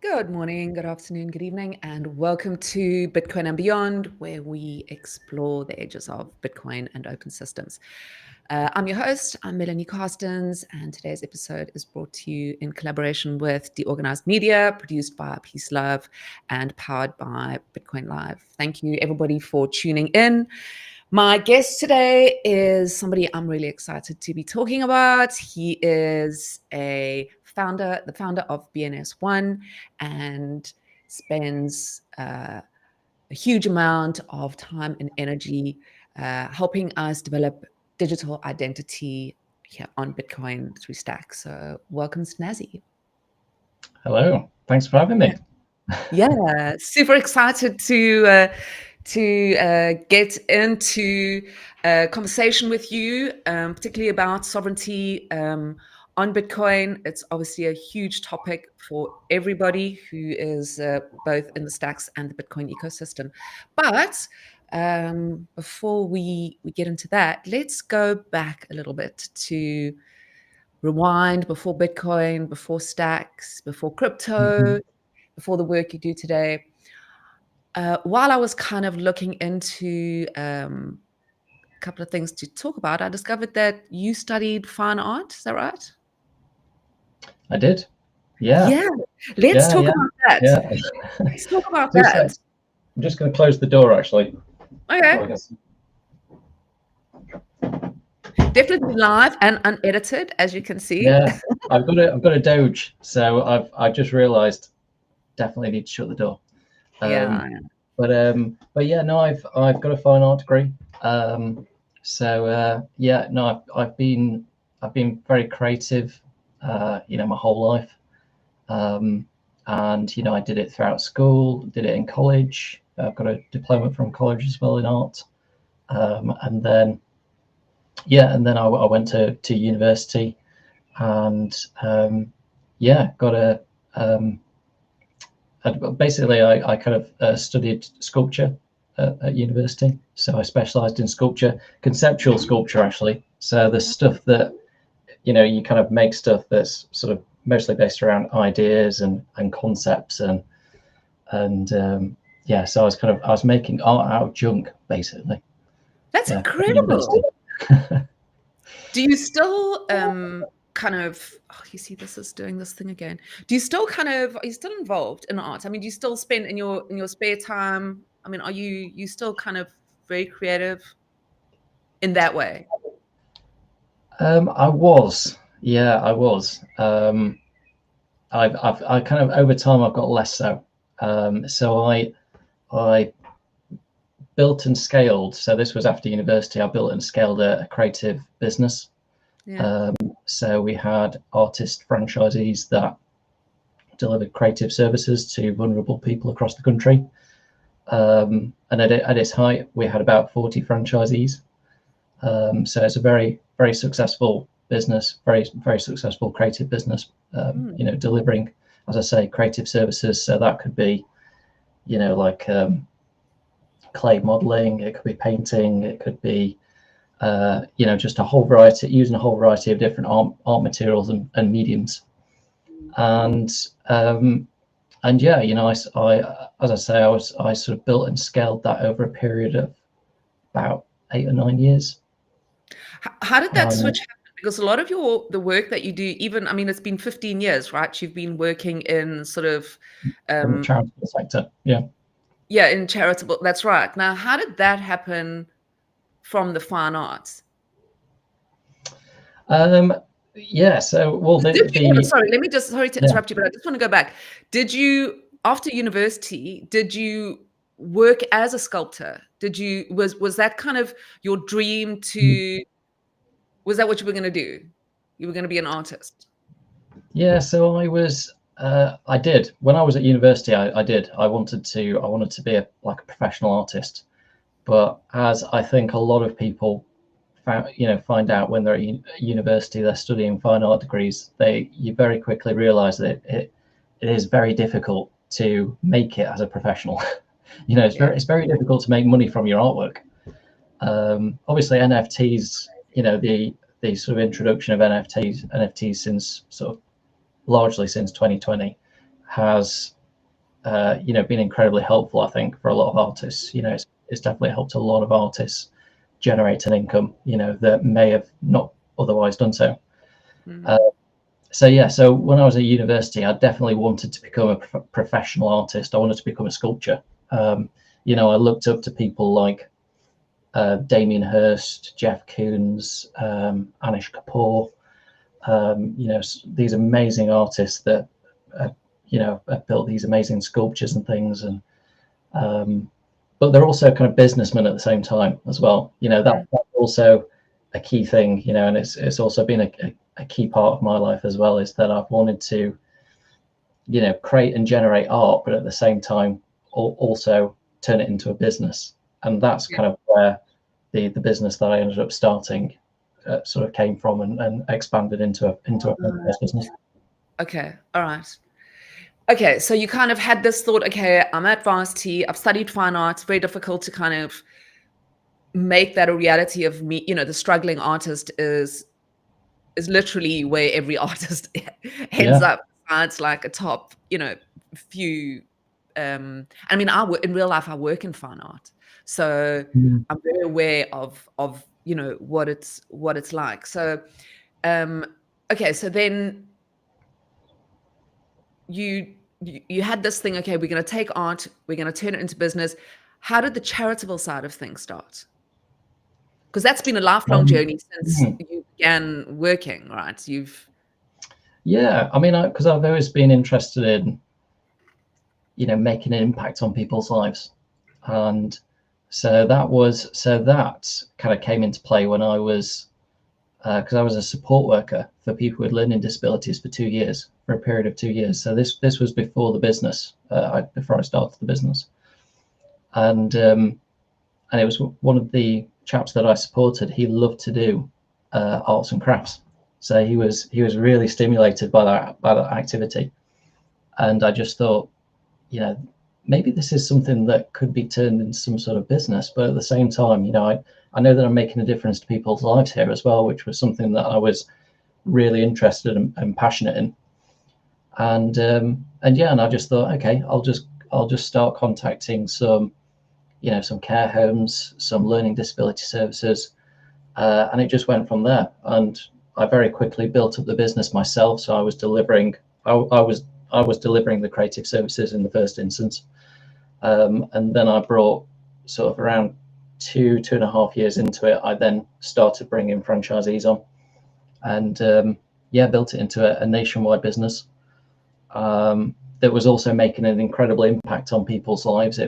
Good morning, good afternoon, good evening, and welcome to Bitcoin and Beyond, where we explore the edges of Bitcoin and open systems. I'm your host, I'm Melanie Carstens, and today's episode is brought to you in collaboration with Deorganized Media, produced by Peace Love, and powered by Bitcoin Live. Thank you, everybody, for tuning in. My guest today is somebody I'm really excited to be talking about. He is the founder of BNS One, and spends a huge amount of time and energy helping us develop digital identity here on Bitcoin through Stack. So welcome, Snazzy. Hello, thanks for having me. Yeah, super excited to get into a conversation with you, particularly about sovereignty on Bitcoin. It's obviously a huge topic for everybody who is both in the stacks and the Bitcoin ecosystem. But before we get into that, let's go back a little bit to rewind before Bitcoin, before stacks, before crypto, before the work you do today. While I was kind of looking into a couple of things to talk about, I discovered that you studied fine art. Is that right? I did. Yeah, Yeah. Let's yeah, talk yeah, about that. yeah. Let's talk about Two that. seconds. I'm just going to close the door actually. Okay. Oh, I guess. Definitely live and unedited, as you can see. Yeah, I've got a Doge, so I just realised definitely need to shut the door. Yeah. Um, but yeah, no, I've got a fine art degree. Yeah, no, I've been very creative, my whole life. Um, and I did it throughout school, did it in college. I've got a diploma from college as well in art. And then I went to university, and got a basically I kind of studied sculpture at university. So I specialised in sculpture, conceptual sculpture actually. So the stuff that you kind of make stuff that's sort of mostly based around ideas and concepts and yeah. So I was making art out of junk basically. That's Yeah, at university. incredible. Do you still kind of you see this is doing this thing again. Do you still are you still involved in art? I mean, do you still spend in your spare time? I mean, are you still kind of very creative in that way? I was, yeah, I was. I kind of over time I've got less so. So I built and scaled. So this was after university. I built and scaled a creative business. Yeah. So we had artist franchisees that delivered creative services to vulnerable people across the country. And at its height, we had about 40 franchisees. So it's a very, very successful business, very, very successful creative business, delivering, as I say, creative services. So that could be, like clay modeling, it could be painting, it could be, just a whole variety, using a whole variety of different art materials and mediums. And yeah, as I say, I sort of built and scaled that over a period of about 8 or 9 years. How did that Um, switch happen? Because a lot of the work that you do, even I mean, it's been 15 years, right? You've been working in sort of from the um, charitable sector, yeah. yeah, in charitable. That's right. Now, how did that happen from the fine arts? Um, yeah. So, well, Did you ever, the sorry, let me just, sorry to yeah. interrupt you, but I just want to go back. Did you, after university, did you work as a sculptor? Was that kind of your dream was that what you were going to do? You were going to be an artist? Yeah. So I did when I was at university. I did. I wanted to be like a professional artist, but as I think a lot of people find out when they're at university, they're studying fine art degrees. You very quickly realise that it is very difficult to make it as a professional. Yeah. It's very difficult to make money from your artwork. Obviously, NFTs. The sort of introduction of NFTs since sort of largely since 2020 has been incredibly helpful, I think, for a lot of artists. It's definitely helped a lot of artists generate an income, that may have not otherwise done so. So when I was at university, I definitely wanted to become a professional artist. I wanted to become a sculptor. I looked up to people like Damien Hirst, Jeff Koons, Anish Kapoor, these amazing artists that have built these amazing sculptures and things, and but they're also kind of businessmen at the same time as well. That's also a key thing, and it's also been a key part of my life as well, is that I've wanted to create and generate art, but at the same time also turn it into a business. And that's kind of where the business that I ended up starting sort of came from, and expanded into a business. Okay, all right. Okay, so you kind of had this thought, okay, I'm at varsity, I've studied fine arts, very difficult to kind of make that a reality of me. The struggling artist is literally where every artist ends up. It's like a top, few. I mean, in real life, I work in fine art, so I'm very aware of what it's like. So, okay, so then you had this thing, okay, we're going to take art, we're going to turn it into business. How did the charitable side of things start? Because that's been a lifelong journey since you began working, right? I mean, because I've always been interested in making an impact on people's lives, and so that kind of came into play when I was because I was a support worker for people with learning disabilities for 2 years, for a period of 2 years. So this was before the business, before I started the business, and it was one of the chaps that I supported. He loved to do arts and crafts, so he was really stimulated by that activity, and I just thought, maybe this is something that could be turned into some sort of business. But at the same time, I know that I'm making a difference to people's lives here as well, which was something that I was really interested and passionate in. And I just thought, okay, I'll just start contacting some care homes, some learning disability services, and it just went from there. And I very quickly built up the business myself. So I was delivering the creative services in the first instance, and then I brought sort of around 2.5 years into it. I then started bringing franchisees on, and built it into a nationwide business that was also making an incredible impact on people's lives.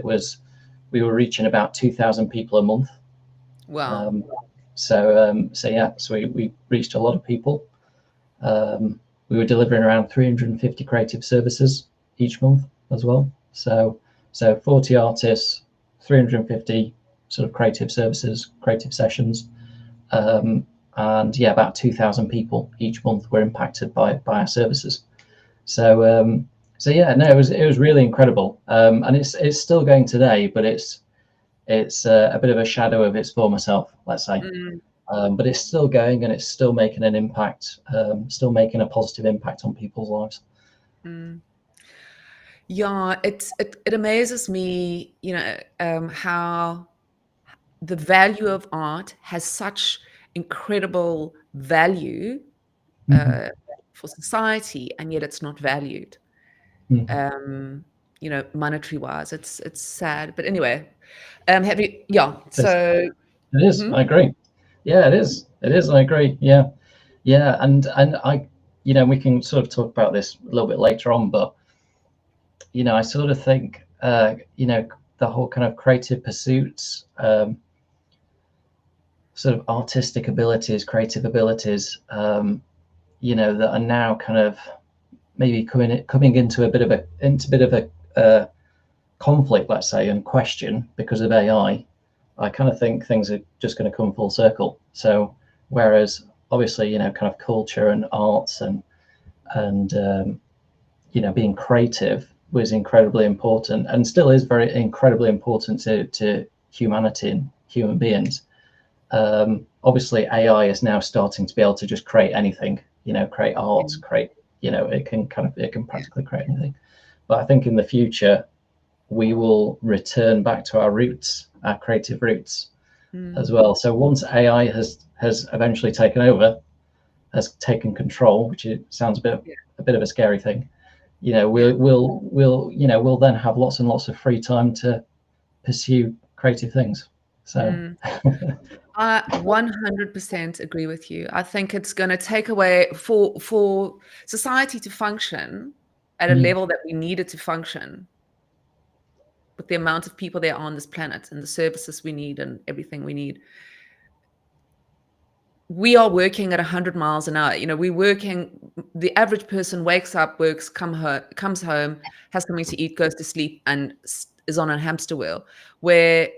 We were reaching about 2,000 people a month. Wow. So we reached a lot of people. We were delivering around 350 creative services each month as well. So 40 artists, 350 sort of creative services, creative sessions, and about 2,000 people each month were impacted by our services. It was really incredible, and it's still going today, but it's a bit of a shadow of its former self, let's say. But it's still going, and it's still making an impact, still making a positive impact on people's lives. Yeah, it amazes me, how the value of art has such incredible value for society, and yet it's not valued. Monetary wise, it's sad. But anyway, have you? Yeah. So it is. I agree. Yeah, it is. It is. I agree. Yeah, and I, we can sort of talk about this a little bit later on, but I sort of think, the whole kind of creative pursuits, sort of artistic abilities, creative abilities, that are now kind of maybe coming into a bit of a conflict, let's say, and question because of AI. I kind of think things are just going to come full circle. So whereas obviously, kind of culture and arts and being creative was incredibly important, and still is very incredibly important to humanity and human beings. Obviously, AI is now starting to be able to just create anything, create art, create, it can practically create anything. But I think in the future, we will return back to our roots, our creative roots as well. So once AI has eventually taken over, has taken control, which it sounds a bit of a scary thing, you know, we'll then have lots and lots of free time to pursue creative things. So I 100% agree with you. I think it's going to take away for society to function at a level that we need it to function with the amount of people there are on this planet and the services we need and everything we need. We are working at 100 miles an hour. You know, we're working, the average person wakes up, works, comes home, has something to eat, goes to sleep, and is on a hamster wheel. Where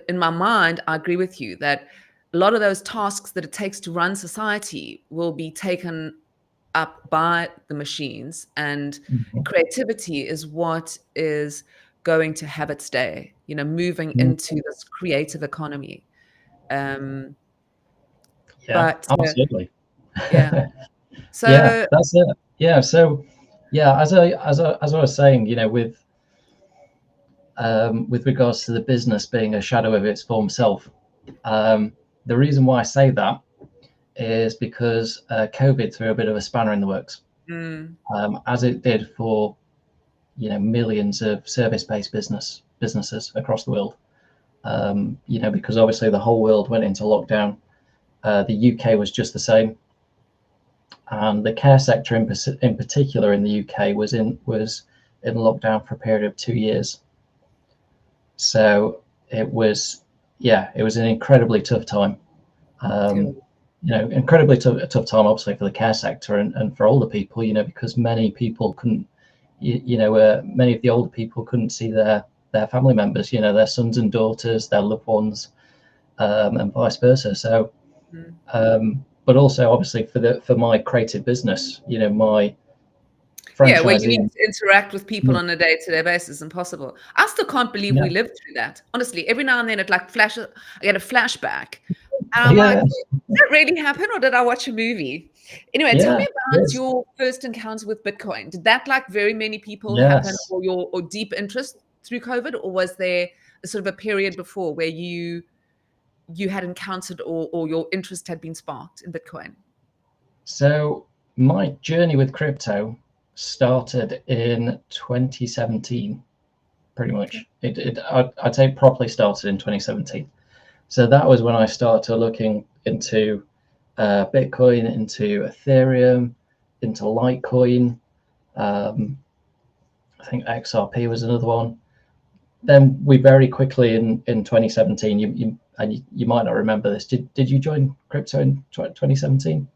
in my mind, I agree with you that a lot of those tasks that it takes to run society will be taken up by the machines, and creativity is what is going to have its day, you know, moving into this creative economy. yeah, But absolutely. yeah. Yeah, So that's it. Yeah, so yeah, as I was saying, you know, with regards to the business being a shadow of its former self, the reason why I say that is because COVID threw a bit of a spanner in the works, as it did for, you know, millions of service-based businesses across the world. You know, because obviously the whole world went into lockdown. The UK was just the same, and the care sector in particular in the UK was in lockdown for a period of 2 years. So it was, yeah, it was an incredibly tough time. You know, incredibly tough time, obviously, for the care sector and for older people, you know, because many people couldn't, many of the older people couldn't see their family members, you know, their sons and daughters, their loved ones, and vice versa. So, but also obviously for my creative business, you know, my yeah, where you need franchising. to interact with people on a day-to-day basis, impossible. I still can't believe we Yeah, lived through that. Honestly, every now and then it like flashes, I get a flashback. And I'm like, yeah, did that really happen or did I watch a movie? Anyway, tell yeah, me about yes, your first encounter with Bitcoin. Did that, like very many people, happen, yes. or your deep interest through COVID, or was there a sort of a period before where you had encountered or your interest had been sparked in Bitcoin? So my journey with crypto started in 2017, pretty Okay. much. I'd say properly started in 2017. So that was when I started looking into Bitcoin, into Ethereum, into Litecoin. Um, I think XRP was another one. Then we very quickly in 2017, you might not remember this. Did you join crypto in 2017?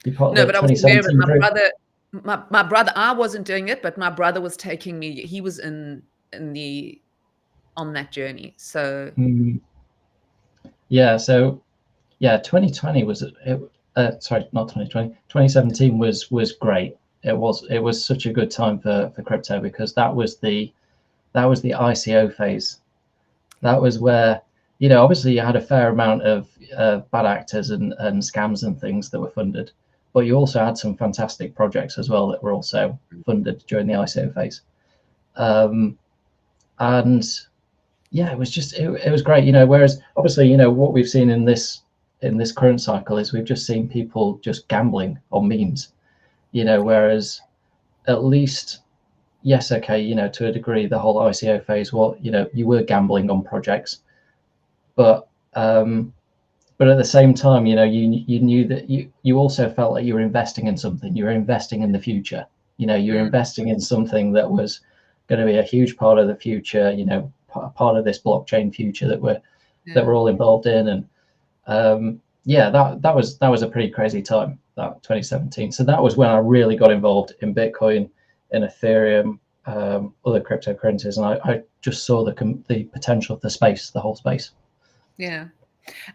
You part of No, the but I was aware of it. 2017 group? My brother, I wasn't doing it, but my brother was taking me. He was in the on that journey. So Mm, yeah. So yeah, 2020 was sorry, not 2020. 2017 was great. It was such a good time for crypto because that was the ICO phase. That was where, you know, obviously you had a fair amount of bad actors and scams and things that were funded, but you also had some fantastic projects as well that were also funded during the ICO phase. Um, and yeah, it was great, you know. Whereas obviously, you know, what we've seen in this current cycle is we've just seen people just gambling on memes, you know. Whereas at least, yes, okay, you know, to a degree, the whole ICO phase, well, you know, you were gambling on projects, but but at the same time, you know, you knew that you also felt like you were investing in something. You were investing in the future. You know, you're investing in something that was going to be a huge part of the future. You know, part of this blockchain future that yeah, we're all involved in. And yeah, that was a pretty crazy time, that 2017. So that was when I really got involved in Bitcoin, in Ethereum, other cryptocurrencies, and I just saw the potential of the space, the whole space. yeah.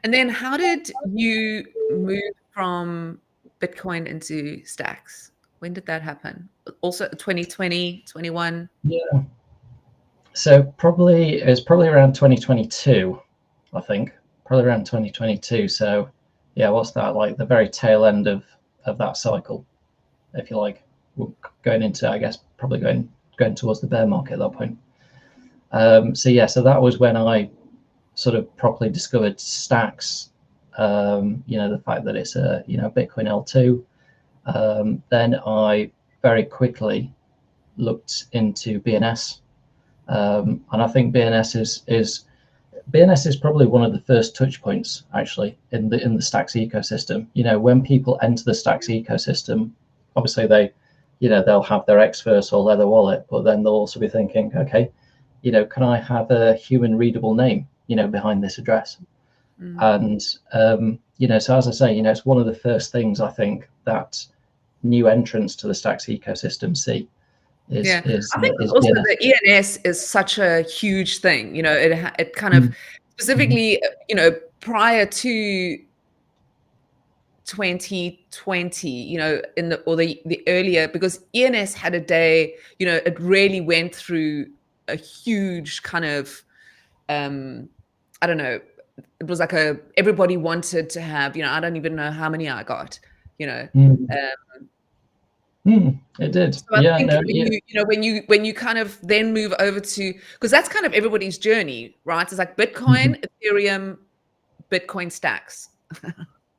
And then how did you move from Bitcoin into stacks? When did that happen? Also 2020, 21? Yeah. So probably it was probably around 2022, I think. Probably around 2022. So yeah, what's that, like the very tail end of that cycle, if you like. We're going into, I guess, probably going going towards the bear market at that point. So that was when I sort of properly discovered Stacks. The fact that it's a Bitcoin L2. Then I very quickly looked into BNS, and I think BNS is probably one of the first touch points actually in the Stacks ecosystem. When people enter the Stacks ecosystem, obviously they'll have their Xverse or Leather wallet, but then they'll also be thinking, okay, can I have a human readable name, behind this address? And so as I say, it's one of the first things I think that new entrants to the Stacks ecosystem see. I think also BNS. the ENS is such a huge thing. It kind of specifically, prior to 2020, in the earlier, because ENS had a day, it really went through a huge kind of, I don't know, it was like everybody wanted to have, I don't even know how many I got, It did. So I think when you kind of then move over to, because that's kind of everybody's journey, right? It's like Bitcoin, Ethereum, Bitcoin Stacks.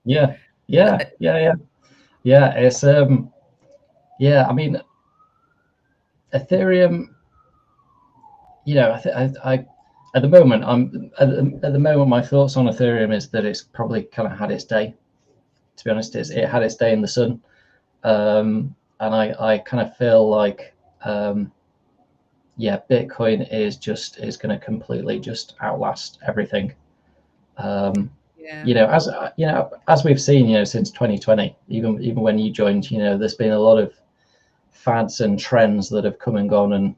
Yeah. It's I mean, Ethereum. I at the moment at the moment my thoughts on Ethereum is that it's probably kind of had its day. To be honest, it had its day in the sun, and I kind of feel like Bitcoin is going to completely just outlast everything. As we've seen, since 2020, even when you joined, there's been a lot of fads and trends that have come and gone, and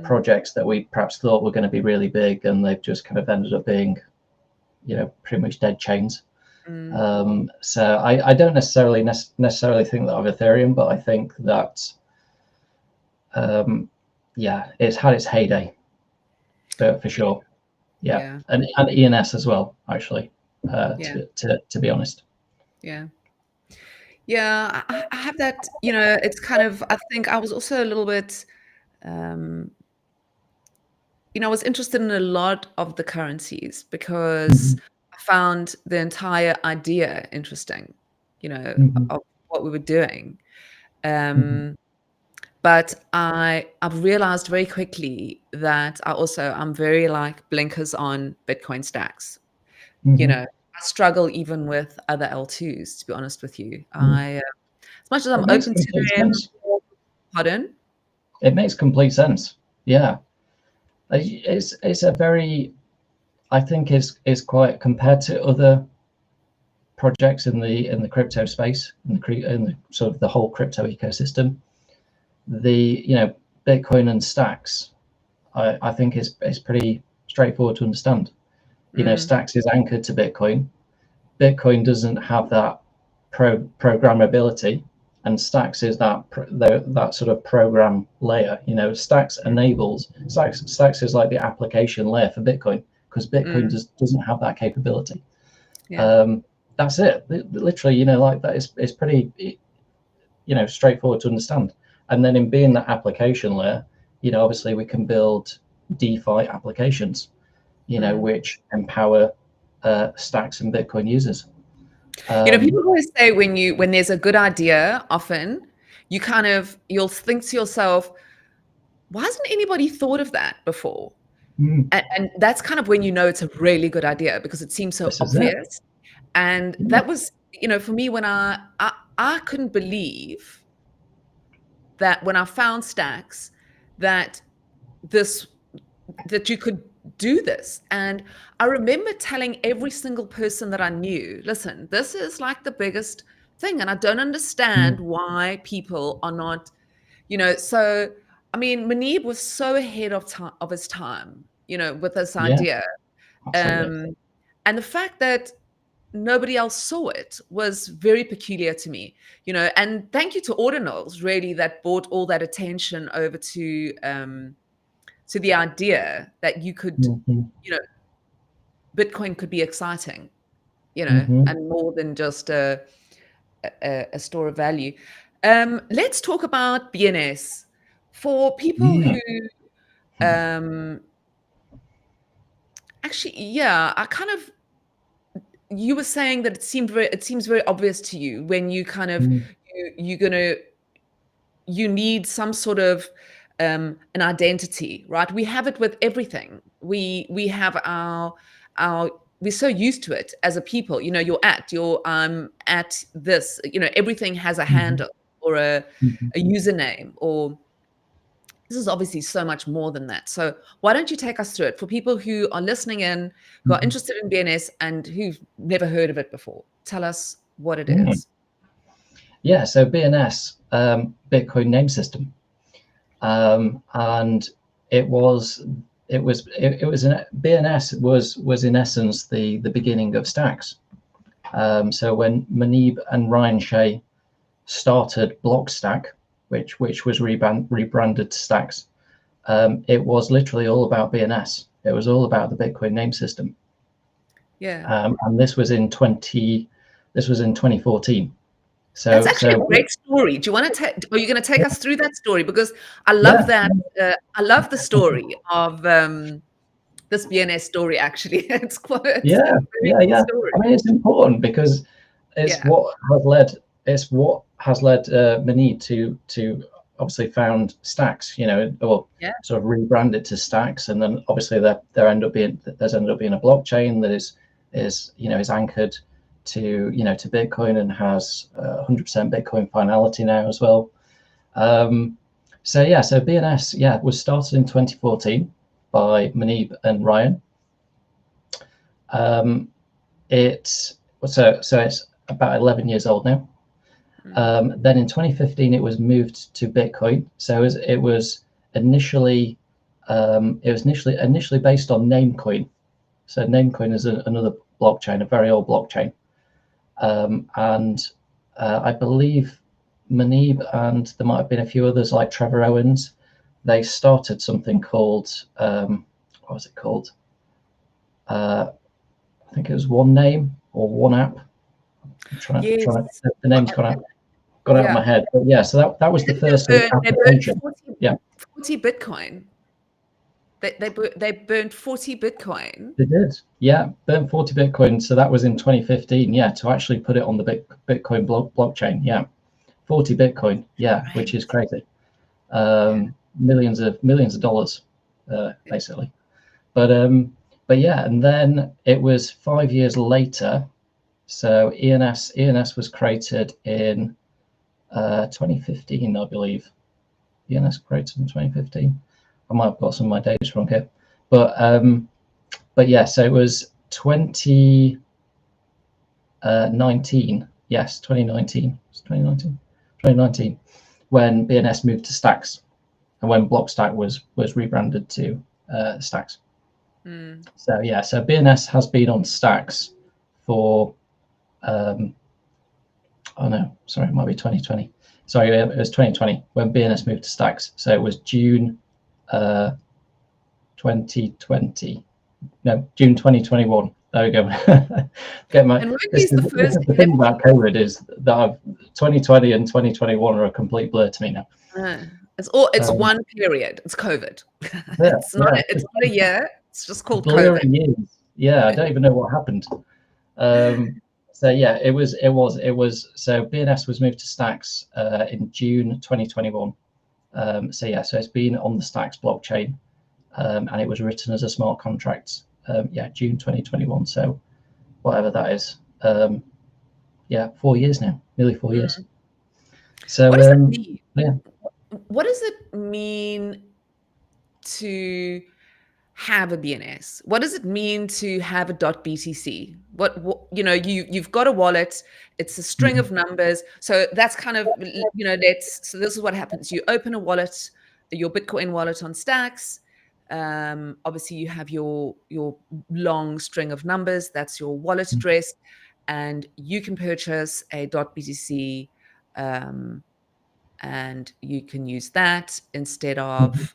projects that we perhaps thought were going to be really big, and they've just kind of ended up being, pretty much dead chains. So I don't necessarily think that of Ethereum, but I think that it's had its heyday for sure. And ENS as well, actually, to be honest. I have that, it's kind of, I think I was also a little bit, I was interested in a lot of the currencies because I found the entire idea interesting, of what we were doing. But I've realized very quickly that I'm very like blinkers on Bitcoin Stacks. I struggle even with other L2s, to be honest with you. As much as I'm open to them. Pardon? It makes complete sense. Yeah. It's a very, I think is quite, compared to other projects in the crypto space, in the sort of the whole crypto ecosystem, the Bitcoin and Stacks, I think is pretty straightforward to understand. Stacks is anchored to Bitcoin. Bitcoin doesn't have that programmability, and Stacks is that sort of program layer. Stacks is like the application layer for Bitcoin, because Bitcoin doesn't have that capability. That's it. Literally, like that is pretty, straightforward to understand. And then in being that application layer, obviously we can build DeFi applications, which empower Stacks and Bitcoin users. People always say when there's a good idea, often you'll think to yourself, why hasn't anybody thought of that before? And that's kind of when it's a really good idea, because it seems so obvious. And that was, for me, when I couldn't believe that when I found Stacks, that you could do this. And I remember telling every single person that I knew, listen, this is like the biggest thing, and I don't understand why people are not, so I mean, Muneeb was so ahead of his time, with this idea. And the fact that nobody else saw it was very peculiar to me, and thank you to Ordinals, really, that brought all that attention over to the idea that you could, Bitcoin could be exciting, and more than just a store of value. Let's talk about BNS For people Mm. who actually, yeah, I kind of, you were saying that it seems very obvious to you when you kind of Mm. you're gonna, you need some sort of an identity, right? We have it with everything. We have our we're so used to it as a people. You know, you're at this. You know, everything has a Mhm. handle or Mhm. a username, or this is obviously so much more than that. So why don't you take us through it for people who are listening in, who are Mhm. interested in BNS and who've never heard of it before? Tell us what it Mm. is. Yeah, so BNS, Bitcoin name system, and it was BNS was in essence the beginning of Stacks. So when Manib and Ryan Shea started Blockstack, which was rebranded to Stacks, it was literally all about BNS. It was all about the Bitcoin name system, Yeah. and this was in 2014. That's So actually a so great story. Do you want to are you going to take us through that story? Because I love yeah. that. I love the story of this BNS story. Actually, it's a Yeah, very yeah, good yeah. story. I mean, it's important because it's Yeah, what has led Mani to obviously found Stacks, or yeah. sort of rebrand it to Stacks, and then obviously there's ended up being a blockchain that is anchored to Bitcoin and has 100% Bitcoin finality now as well. Um, so BNS was started in 2014 by Manib and Ryan. Um, It's it's about 11 years old now. Mm. Then in 2015, it was moved to Bitcoin. So it was initially initially based on Namecoin. So Namecoin is another blockchain, a very old blockchain, and I believe Manib and there might have been a few others like Trevor Owens. They started something called what was it called? Uh, I think it was One Name or One App. I'm Yes. trying the Well, name's gone out of yeah. my head. But yeah, so that was the Didn't they first sort of they burned application. 40, Yeah, 40 Bitcoin. They burned 40 Bitcoin. they did. Yeah, burnt 40 Bitcoin. So that was in 2015. Yeah, to actually put it on the Bitcoin blockchain. Yeah, 40 Bitcoin. Yeah, which is Right. crazy. Yeah. Millions of dollars, basically. But yeah, and then it was 5 years later. So ENS was created in 2015, I believe. BNS created in 2015. I might have got some of my dates wrong here, but yeah, so it was 2019. Yes, 2019. It's 2019. 2019 when BNS moved to Stacks and when Blockstack was rebranded to Stacks. Mm. So yeah, so BNS has been on Stacks for oh no, sorry, it might be 2020. Sorry, it was 2020 when BNS moved to Stacks. So it was June 2020. No, June 2021. There we go. Get my. And Ruby's the This first is the thing ever. about COVID is that 2020 and 2021 are a complete blur to me now. It's Um, one period. It's COVID. yeah, yeah, It's not a year. It's just called COVID. blurring years. Yeah, I don't even know what happened. Um, so yeah, So BNS was moved to Stacks in June 2021. So yeah, so it's been on the Stacks blockchain, and it was written as a smart contract. Yeah, June 2021. So whatever that is. Yeah, 4 years now, nearly 4 years. Mm. What So does it mean? yeah. What does it mean to have a BNS? What does it mean to have a .btc? You've got a wallet. It's a string Mhm. of numbers. So that's kind of, so this is what happens. You open a wallet, your Bitcoin wallet on Stacks. Obviously, you have your long string of numbers. That's your wallet address, and you can purchase a .btc, and you can use that instead Mhm. of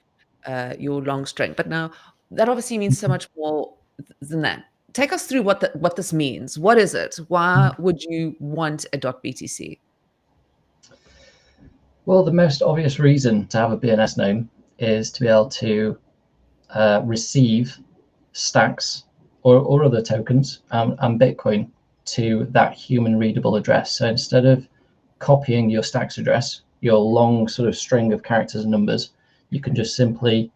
your long string. But now that obviously means so much more than that. Take us through what this means. What is it? Why would you want a .btc? Well, the most obvious reason to have a BNS name is to be able to receive stacks or other tokens and Bitcoin to that human readable address. So instead of copying your stacks address, your long sort of string of characters and numbers, you can just simply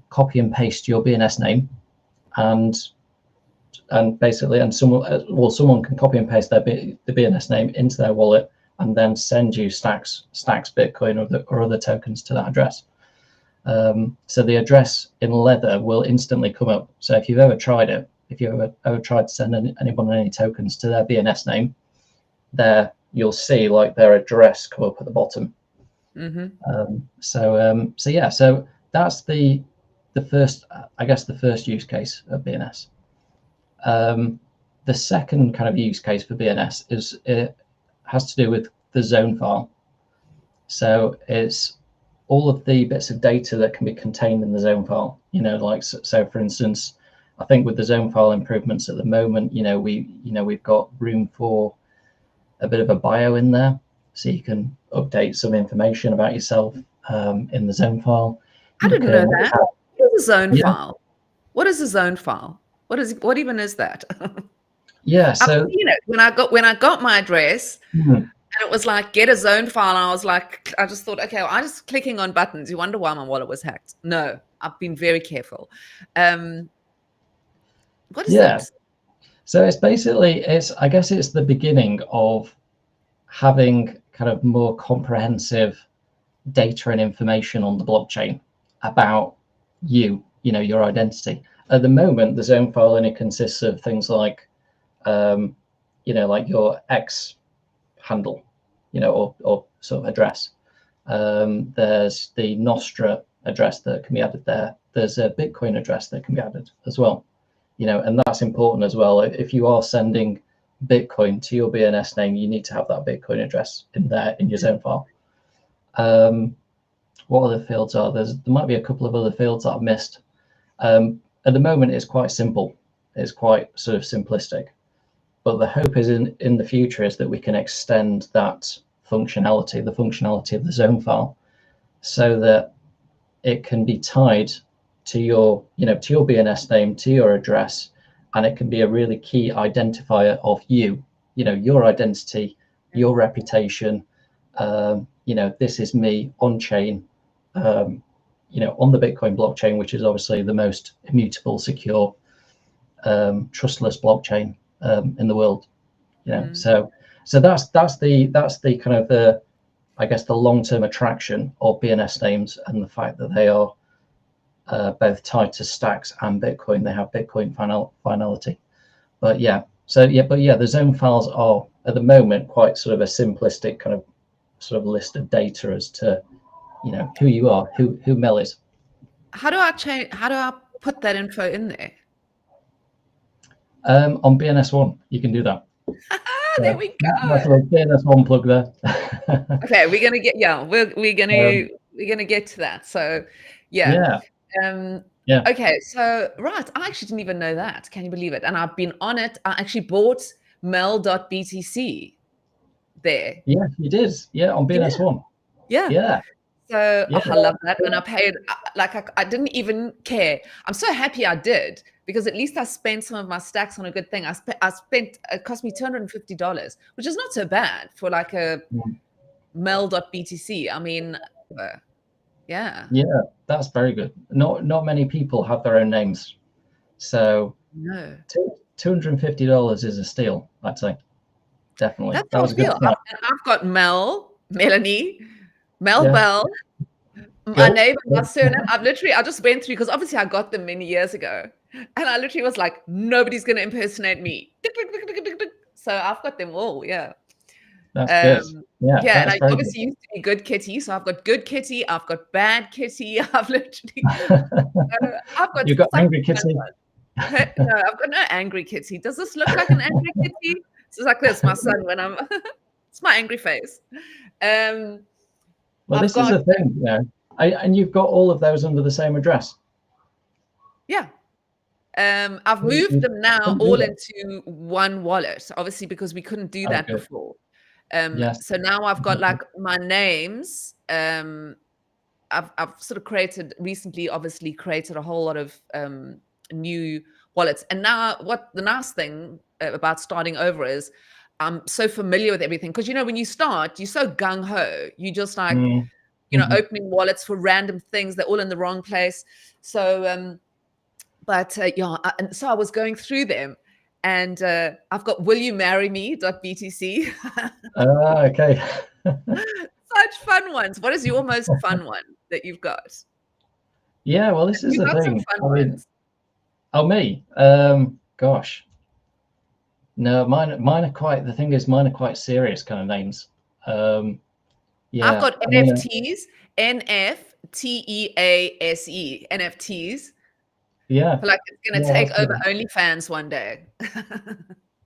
copy and paste your BNS name, and basically, and someone can copy and paste the BNS name into their wallet and then send you stacks Bitcoin or other tokens to that address. So the address in Leather will instantly come up. So if you've ever tried it, if you've ever tried to send anyone any tokens to their BNS name, there you'll see like their address come up at the bottom. So yeah, so that's the first, I guess, the first use case of BNS. The second kind of use case for BNS is it has to do with the zone file. So it's all of the bits of data that can be contained in the zone file. Like so for instance, I think with the zone file improvements at the moment, we've got room for a bit of a bio in there, so you can update some information about yourself in the zone file. I didn't know that. What is a zone Yeah. file? What is a zone file? What even is that? Yeah. I've So seen it when I got my address, and it was like get a zone file. And I was like, I just thought, okay, well, I'm just clicking on buttons. You wonder why my wallet was hacked. No, I've been very careful. What is yeah. that? So it's basically, I guess it's the beginning of having kind of more comprehensive data and information on the blockchain about your identity. At the moment, the zone file only consists of things like, like your X handle, or sort of address. There's the Nostra address that can be added there. There's a Bitcoin address that can be added as well. And that's important as well. If you are sending Bitcoin to your BNS name, you need to have that Bitcoin address in there in your zone file. What other fields are there? There might be a couple of other fields that I've missed. At the moment, it's quite simple. It's quite sort of simplistic. But the hope is in the future is that we can extend that functionality, the functionality of the zone file, so that it can be tied to your BNS name, to your address, and it can be a really key identifier of your identity, your reputation. This is me on chain, on the Bitcoin blockchain, which is obviously the most immutable, secure, trustless blockchain in the world. So that's the kind of the, I guess, the long-term attraction of BNS names, and the fact that they are both tied to stacks and Bitcoin. They have Bitcoin finality. But the zone files are at the moment quite sort of a simplistic kind of sort of list of data as to who you are, who Mel is. How do I put that info in there? On BNS One, you can do that. There we go. That's a BNS One plug there. Okay, we're gonna get we're gonna get to that. So yeah. Okay, so right, I actually didn't even know that. Can you believe it? And I've been on it. I actually bought mel.btc there. Yeah, you did. Yeah, on BNS One. Yeah. So I love that. And I paid, I didn't even care. I'm so happy I did, because at least I spent some of my stacks on a good thing. I spent it cost me $250, which is not so bad for like a mel.btc. I mean, yeah. Yeah, that's very good. Not many people have their own names. So No. $250 is a steal, I'd say. Definitely. That's That how was I a good feel. start. I've got Melanie, Bell, my Cool. name and my surname. I just went through, because obviously I got them many years ago. And I literally was like, nobody's going to impersonate me. So I've got them all, yeah. That's good. Yeah, and that's I very obviously used to be Good Kitty. So I've got Good Kitty, I've got Bad Kitty, I've literally, I've got You've got Angry Kitty. No, I've got no Angry Kitty. Does this look like an Angry Kitty? It's like this, my son, when I'm, it's my angry face. Well, this is the thing, and you've got all of those under the same address. Yeah. I've moved them now all into one wallet, obviously, because we couldn't do that before. Yes. So now I've got like my names. I've sort of recently obviously created a whole lot of new wallets. And now what the nice thing about starting over is I'm so familiar with everything. Because, when you start, you're so gung-ho. You just like, Mm-hmm. opening wallets for random things. They're all in the wrong place. So, and so I was going through them. And I've got will you marry me.btc. Okay. Such fun ones. What is your most fun one that you've got? Yeah, well, this is You the got some thing. fun I mean, ones. oh, me. Gosh. No, mine are quite, the thing is, mine are quite serious kind of names. I've Yeah, got I mean, NFTs, NFTEASE, NFTs. yeah, I feel like it's going to yeah, take that's over good. OnlyFans one day.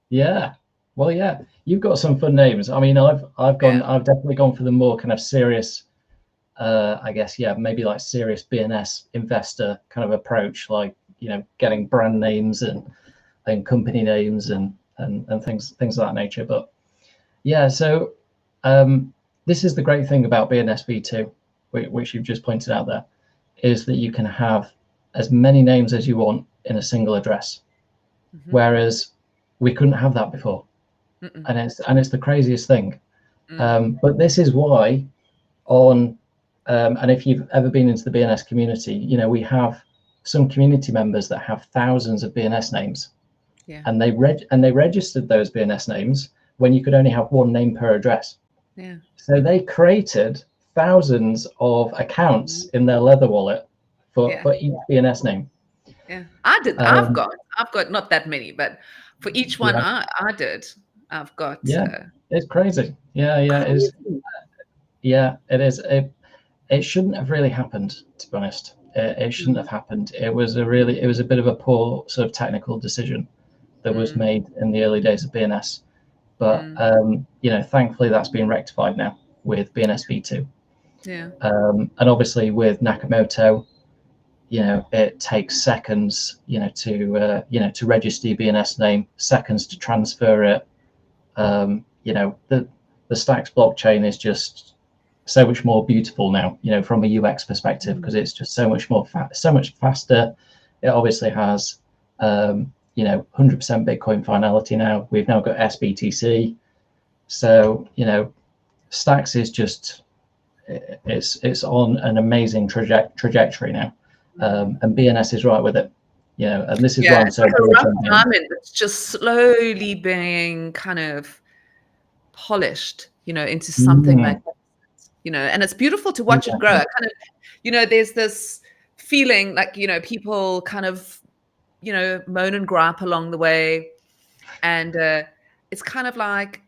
Yeah. Well, yeah, you've got some fun names. I mean, Yeah, I've definitely gone for the more kind of serious, I guess, yeah, maybe like serious BNS investor kind of approach, like, getting brand names and company names and things of that nature. But yeah, so this is the great thing about BNS V2, which you've just pointed out there, is that you can have as many names as you want in a single address, mm-hmm. whereas we couldn't have that before, Mm-mm. and it's the craziest thing. Mm. But this is why and if you've ever been into the BNS community, we have some community members that have thousands of BNS names, Yeah, and they registered those BNS names when you could only have one name per address. yeah, So they created thousands of accounts in their leather wallet yeah, for each BNS name. yeah. I did. Um, I've got not that many, but for each one yeah, I did, I've got yeah, it's crazy. Yeah, yeah, it is. crazy. Yeah, it is. It shouldn't have really happened, to be honest. It shouldn't have happened. It was a bit of a poor sort of technical decision that was Mm, made in the early days of BNS. But mm, thankfully that's been rectified now with BNS V2. yeah, And obviously with Nakamoto, it takes seconds, to register your BNS name, seconds to transfer it. The Stacks blockchain is just so much more beautiful now, from a UX perspective, because it's just so much so much faster. It obviously has, 100% Bitcoin finality now. We've now got SBTC. So, Stacks is just, it's on an amazing trajectory now. And BNS is right with it, and this is yeah. why I'm It's so like a bullish rough on BNS. diamond that's just slowly being kind of polished, into something Mm, magnificent, and it's beautiful to watch it grow. I exactly. kind of, there's this feeling like, people kind of, moan and gripe along the way. And it's kind of like,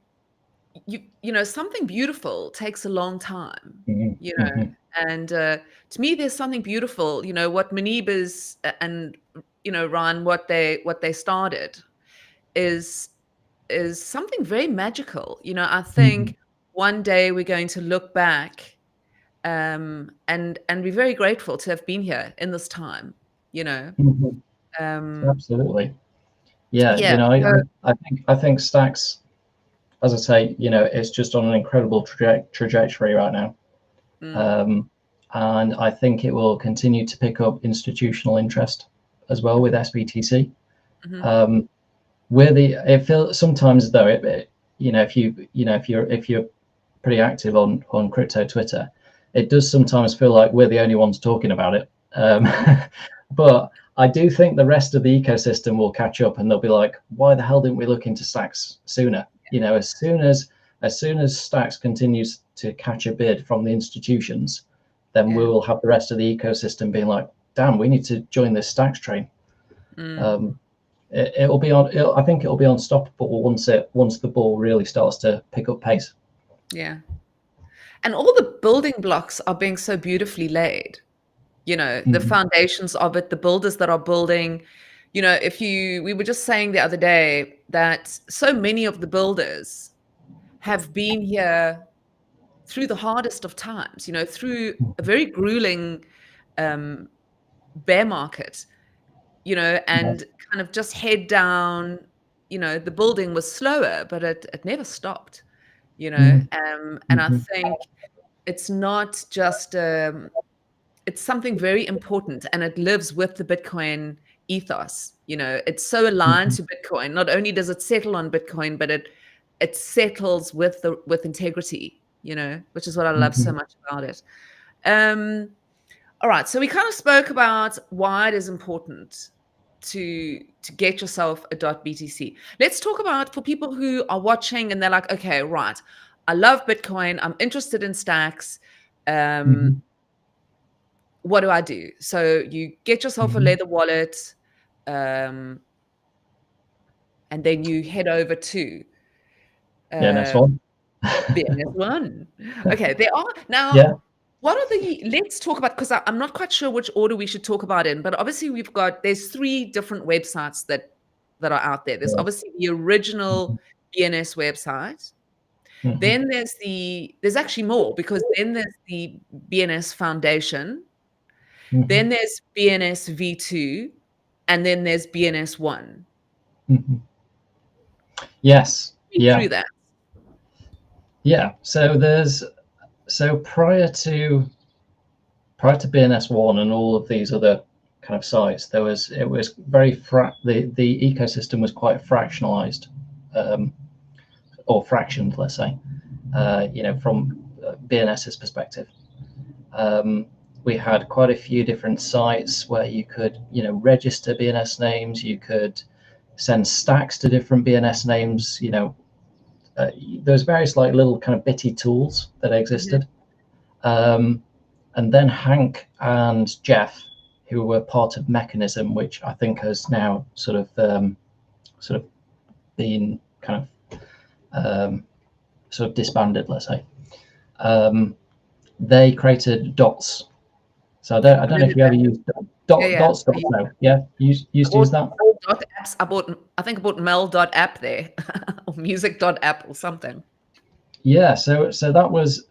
something beautiful takes a long time, Mhm, you know, mhm, and to me, there's something beautiful, what Manibas and, Ryan, what they started is something very magical. I mhm, think one day we're going to look back and be very grateful to have been here in this time, you know. mhm. Um, Absolutely. Yeah, yeah. So, I think Stacks, as I say, it's just on an incredible trajectory right now. mm, Um, and I think it will continue to pick up institutional interest as well with SBTC. mhm, Um, it feels sometimes though, if you're pretty active on crypto Twitter, it does sometimes feel like we're the only ones talking about it. mhm, But I do think the rest of the ecosystem will catch up, and they'll be like, "Why the hell didn't we look into Stacks sooner?" As soon as Stacks continues to catch a bid from the institutions, then we yeah. will have the rest of the ecosystem being like, "Damn, we need to join this Stacks train." Mm, Um, I think it'll be unstoppable once the ball really starts to pick up pace. yeah. And all the building blocks are being so beautifully laid, the Mhm. foundations of it, the builders that are building. We were just saying the other day that so many of the builders have been here through the hardest of times, through a very grueling um, bear market, Yeah. and kind of just head down. The building was slower, but it never stopped, And I think it's not just it's something very important, and it lives with the Bitcoin ethos. It's so aligned to Bitcoin. Not only does it settle on Bitcoin, but it settles with integrity, which is what I love so much about it. All right, so we kind of spoke about why it is important to get yourself a .btc. Let's talk about, for people who are watching and they're like, okay, right, I love Bitcoin, I'm interested in stacks. What do I do? So you get yourself a leather wallet, and then you head over to BNS One. BNS One. Okay, there are now. Yeah. What are let's talk about, because I'm not quite sure which order we should talk about in, but obviously there's 3 different websites that are out there. There's obviously the original BNS website. Then there's actually more, because then there's the BNS Foundation. Then there's BNS V2, and then there's BNS One. Yes. Through that. Yeah. So prior to BNS One and all of these other kind of sites, it was very the ecosystem was quite fractionalized, or fractioned, let's say, from BNS's perspective. We had quite a few different sites where you could, register BNS names. You could send stacks to different BNS names. There's various like little kind of bitty tools that existed. And then Hank and Jeff, who were part of Mechanism, which I think has now sort of been kind of sort of disbanded, let's say. They created Dots. So I don't know if you ever used Dots. Yeah, used to use that. Dot apps. I think I bought Mel.app there, or music.app or something. Yeah, so that was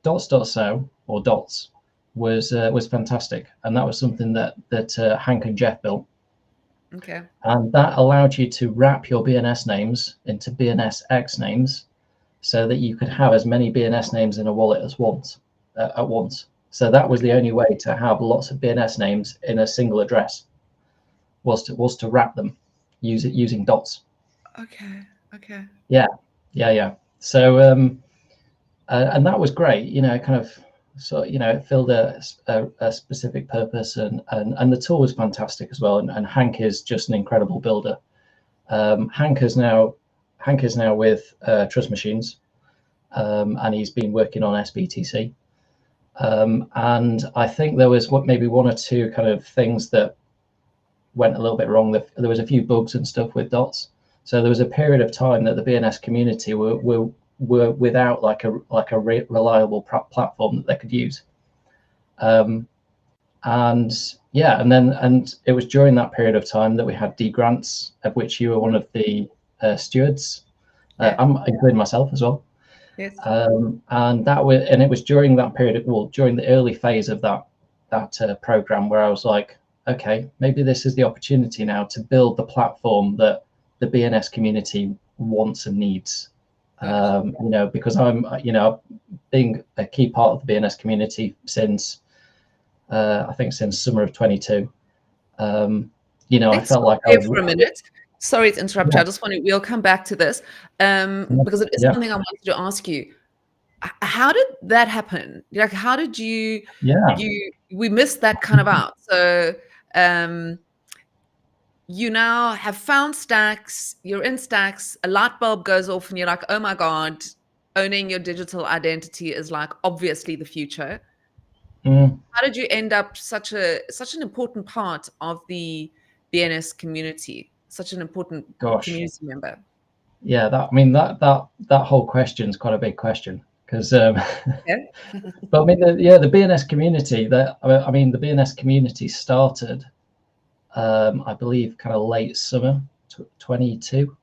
Dots.so or Dots was fantastic, and that was something that Hank and Jeff built. Okay. And that allowed you to wrap your BNS names into BNSX names, so that you could have as many BNS names in a wallet at once. So that was the only way to have lots of BNS names in a single address, was to wrap them using Dots. Okay. Yeah. So and that was great. It filled a specific purpose, and the tool was fantastic as well. And Hank is just an incredible builder. Hank is now with Trust Machines, and he's been working on SBTC. And I think there was maybe 1 or 2 kind of things that went a little bit wrong. There was a few bugs and stuff with Dots. So there was a period of time that the BNS community were without like a reliable platform that they could use. And it was during that period of time that we had D grants, of which you were one of the stewards. I'm including myself as well. Yes. And it was during that period, during the early phase of that program, where I was like, okay, maybe this is the opportunity now to build the platform that the BNS community wants and needs. Because I'm, being a key part of the BNS community since, I think since summer of 22. I felt like I was for a minute. Sorry to interrupt you. I just we'll come back to this, because it is something I wanted to ask you. How did that happen? Like, how did you? We missed that kind of out. So, you now have found stacks. You're in stacks. A light bulb goes off, and you're like, "Oh my god!" Owning your digital identity is like obviously the future. How did you end up such an important part of the BNS community? Such an important community member. Yeah, that whole question is quite a big question, because but I mean the BNS community, the BNS community started I believe kind of late summer 2022,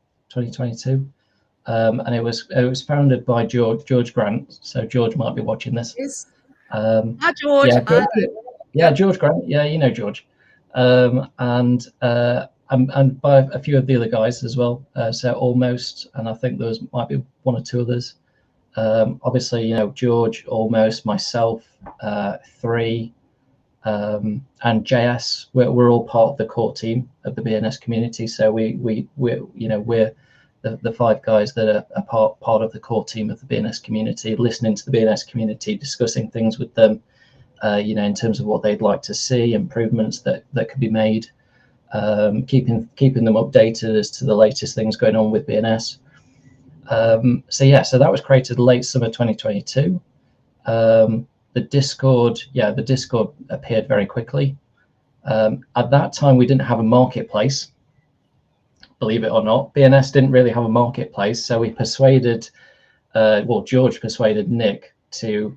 and it was founded by George Grant. So George might be watching this. Yes. Hi George. George Grant. Yeah, you know George. And by a few of the other guys as well. So Almost, and I think there might be 1 or 2 others. Obviously, George, almost, myself, 3, and JS, we're all part of the core team of the BNS community. So we're the 5 guys that are part of the core team of the BNS community, listening to the BNS community, discussing things with them, in terms of what they'd like to see, improvements that could be made, keeping them updated as to the latest things going on with BNS. So that was created late summer 2022. The Discord appeared very quickly. At that time, we didn't have a marketplace, believe it or not. BNS didn't really have a marketplace, so we persuaded, George persuaded Nick to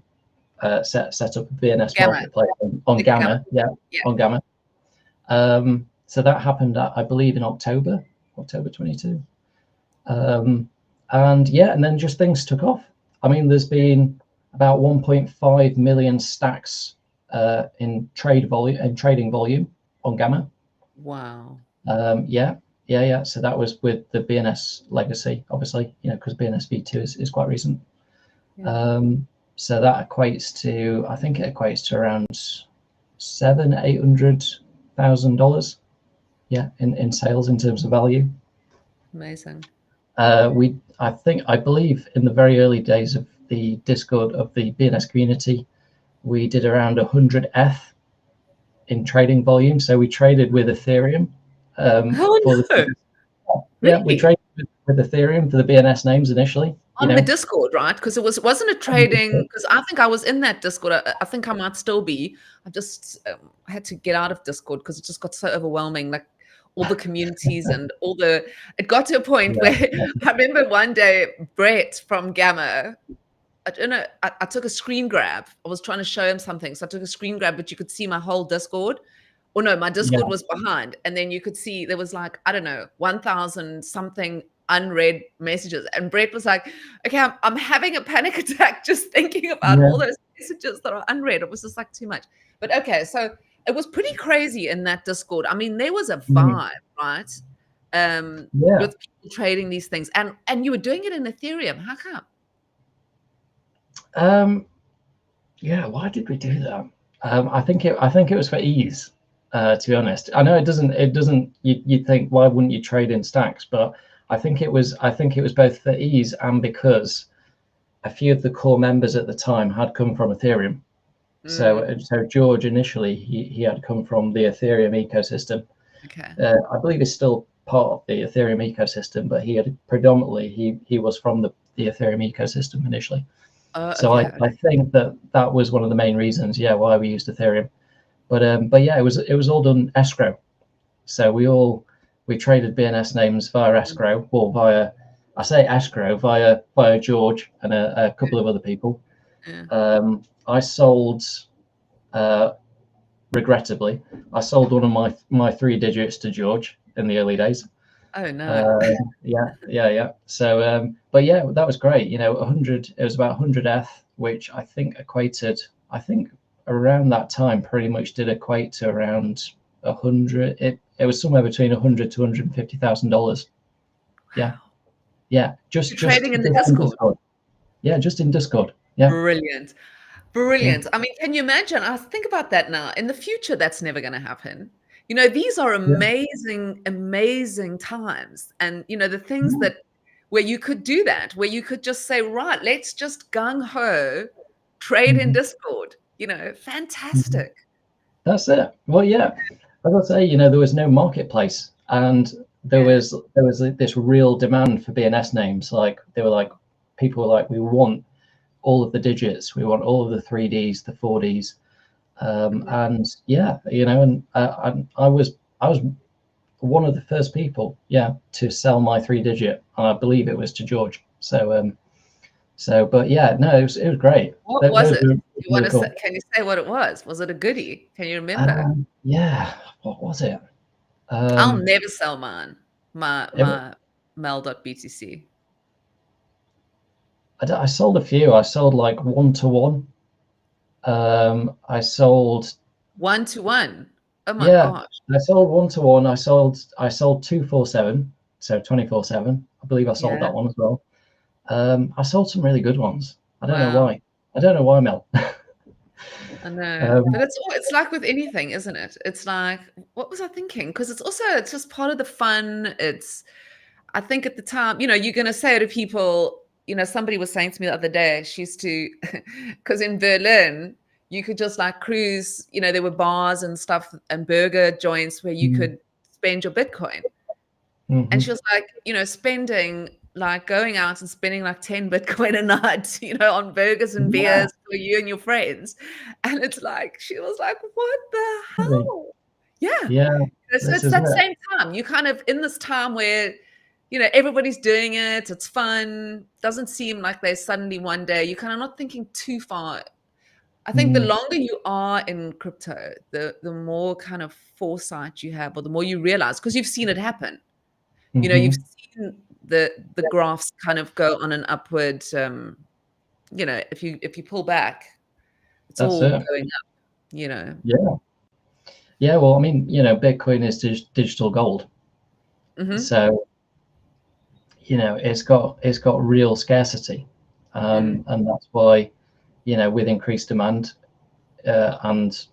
set up a BNS Gamma. marketplace on Gamma. Yeah, on Gamma. So that happened, I believe, in October 22. And then just things took off. I mean, there's been about 1.5 million stacks in trading volume on Gamma. Wow. Yeah. So that was with the BNS legacy, obviously, because BNS V2 is quite recent. Yeah. So that equates to, I think it equates to around $700,000-800,000. Yeah, in sales in terms of value. Amazing. I believe in the very early days of the Discord of the BNS community, we did around 100 ETH in trading volume. So we traded with Ethereum. Really? We traded with Ethereum for the BNS names initially. On the Discord, right? Because wasn't it trading? Because I think I was in that Discord. I think I might still be. I just had to get out of Discord because it just got so overwhelming. Like all the communities and it got to a point where I remember one day Brett from Gamma, I don't know, I took a screen grab. I was trying to show him something. So I took a screen grab, but you could see my whole Discord. Or no, my Discord was behind. And then you could see there was like, I don't know, 1,000 something unread messages. And Brett was like, okay, I'm having a panic attack just thinking about all those messages that are unread. It was just like too much. But okay, so it was pretty crazy in that Discord. I mean, there was a vibe, right? With people trading these things. And you were doing it in Ethereum. How come? Why did we do that? I think it was for ease. To be honest, I know it doesn't. You'd think, why wouldn't you trade in stacks? But I think it was both for ease and because a few of the core members at the time had come from Ethereum. So George initially he had come from the Ethereum ecosystem. Okay. I believe he's still part of the Ethereum ecosystem, but he had predominantly he was from the Ethereum ecosystem initially. So okay. I think that was one of the main reasons, why we used Ethereum. But it was all done escrow. So we traded BNS names via escrow, or via George and a couple of other people. I sold, regrettably, one of my 3 digits to George in the early days. Oh no. Yeah. So, that was great. 100. It was about 100 ETH, which I think equated. I think around that time, pretty much did equate to around 100. It was somewhere between $100,000 to $150,000. Yeah. Just trading in the Discord. Yeah, just in Discord. Yeah. Brilliant. Yeah. I mean, can you imagine? I think about that now. In the future, that's never going to happen. These are amazing, amazing times. And, the things where you could do that, where you could just say, right, let's just gung-ho trade in Discord, fantastic. That's it. Well, yeah, as I say, there was no marketplace, and there was this real demand for BNS names. Like people were like, we want all of the digits, we want all of the 3Ds, the 4Ds, and I was one of the first people, to sell my 3-digit. I believe it was to George. But yeah, no, it was great. What was it? Can you say what it was? Was it a goodie? Can you remember? What was it? I'll never sell mine. My mel.btc. I sold a few. I sold like 1-to-1. I sold 1-to-1. Oh my gosh! I sold 1-to-1. I sold 247, so 24/7. I believe I sold that one as well. I sold some really good ones. I don't know Wow. why. I don't know why, Mel. I know, but um, it's like with anything, isn't it? It's like, what was I thinking? Because it's just part of the fun. I think at the time, you're going to say to people, somebody was saying to me the other day, she used to, because in Berlin, you could just like cruise, there were bars and stuff and burger joints where you mm, could spend your Bitcoin. And mhm. she was like, spending like going out and spending like 10 Bitcoin a night, on burgers and Yeah, beers for you and your friends. And it's like, she was like, what the really. hell? Yeah. Yeah, So this it's is that it. same time. You kind of in this time where, everybody's doing it, it's fun, doesn't seem like there's suddenly one day, you're kind of not thinking too far. I think the Mm, longer you are in crypto, the more kind of foresight you have, or the more you realize, because you've seen it happen. You've mhm. seen the graphs kind of go on an upward, if you pull back, it's That's all it. going up. Yeah, yeah. Well, I mean, Bitcoin is digital gold, Hmm. so it's got real scarcity, Mm, and that's why with increased demand and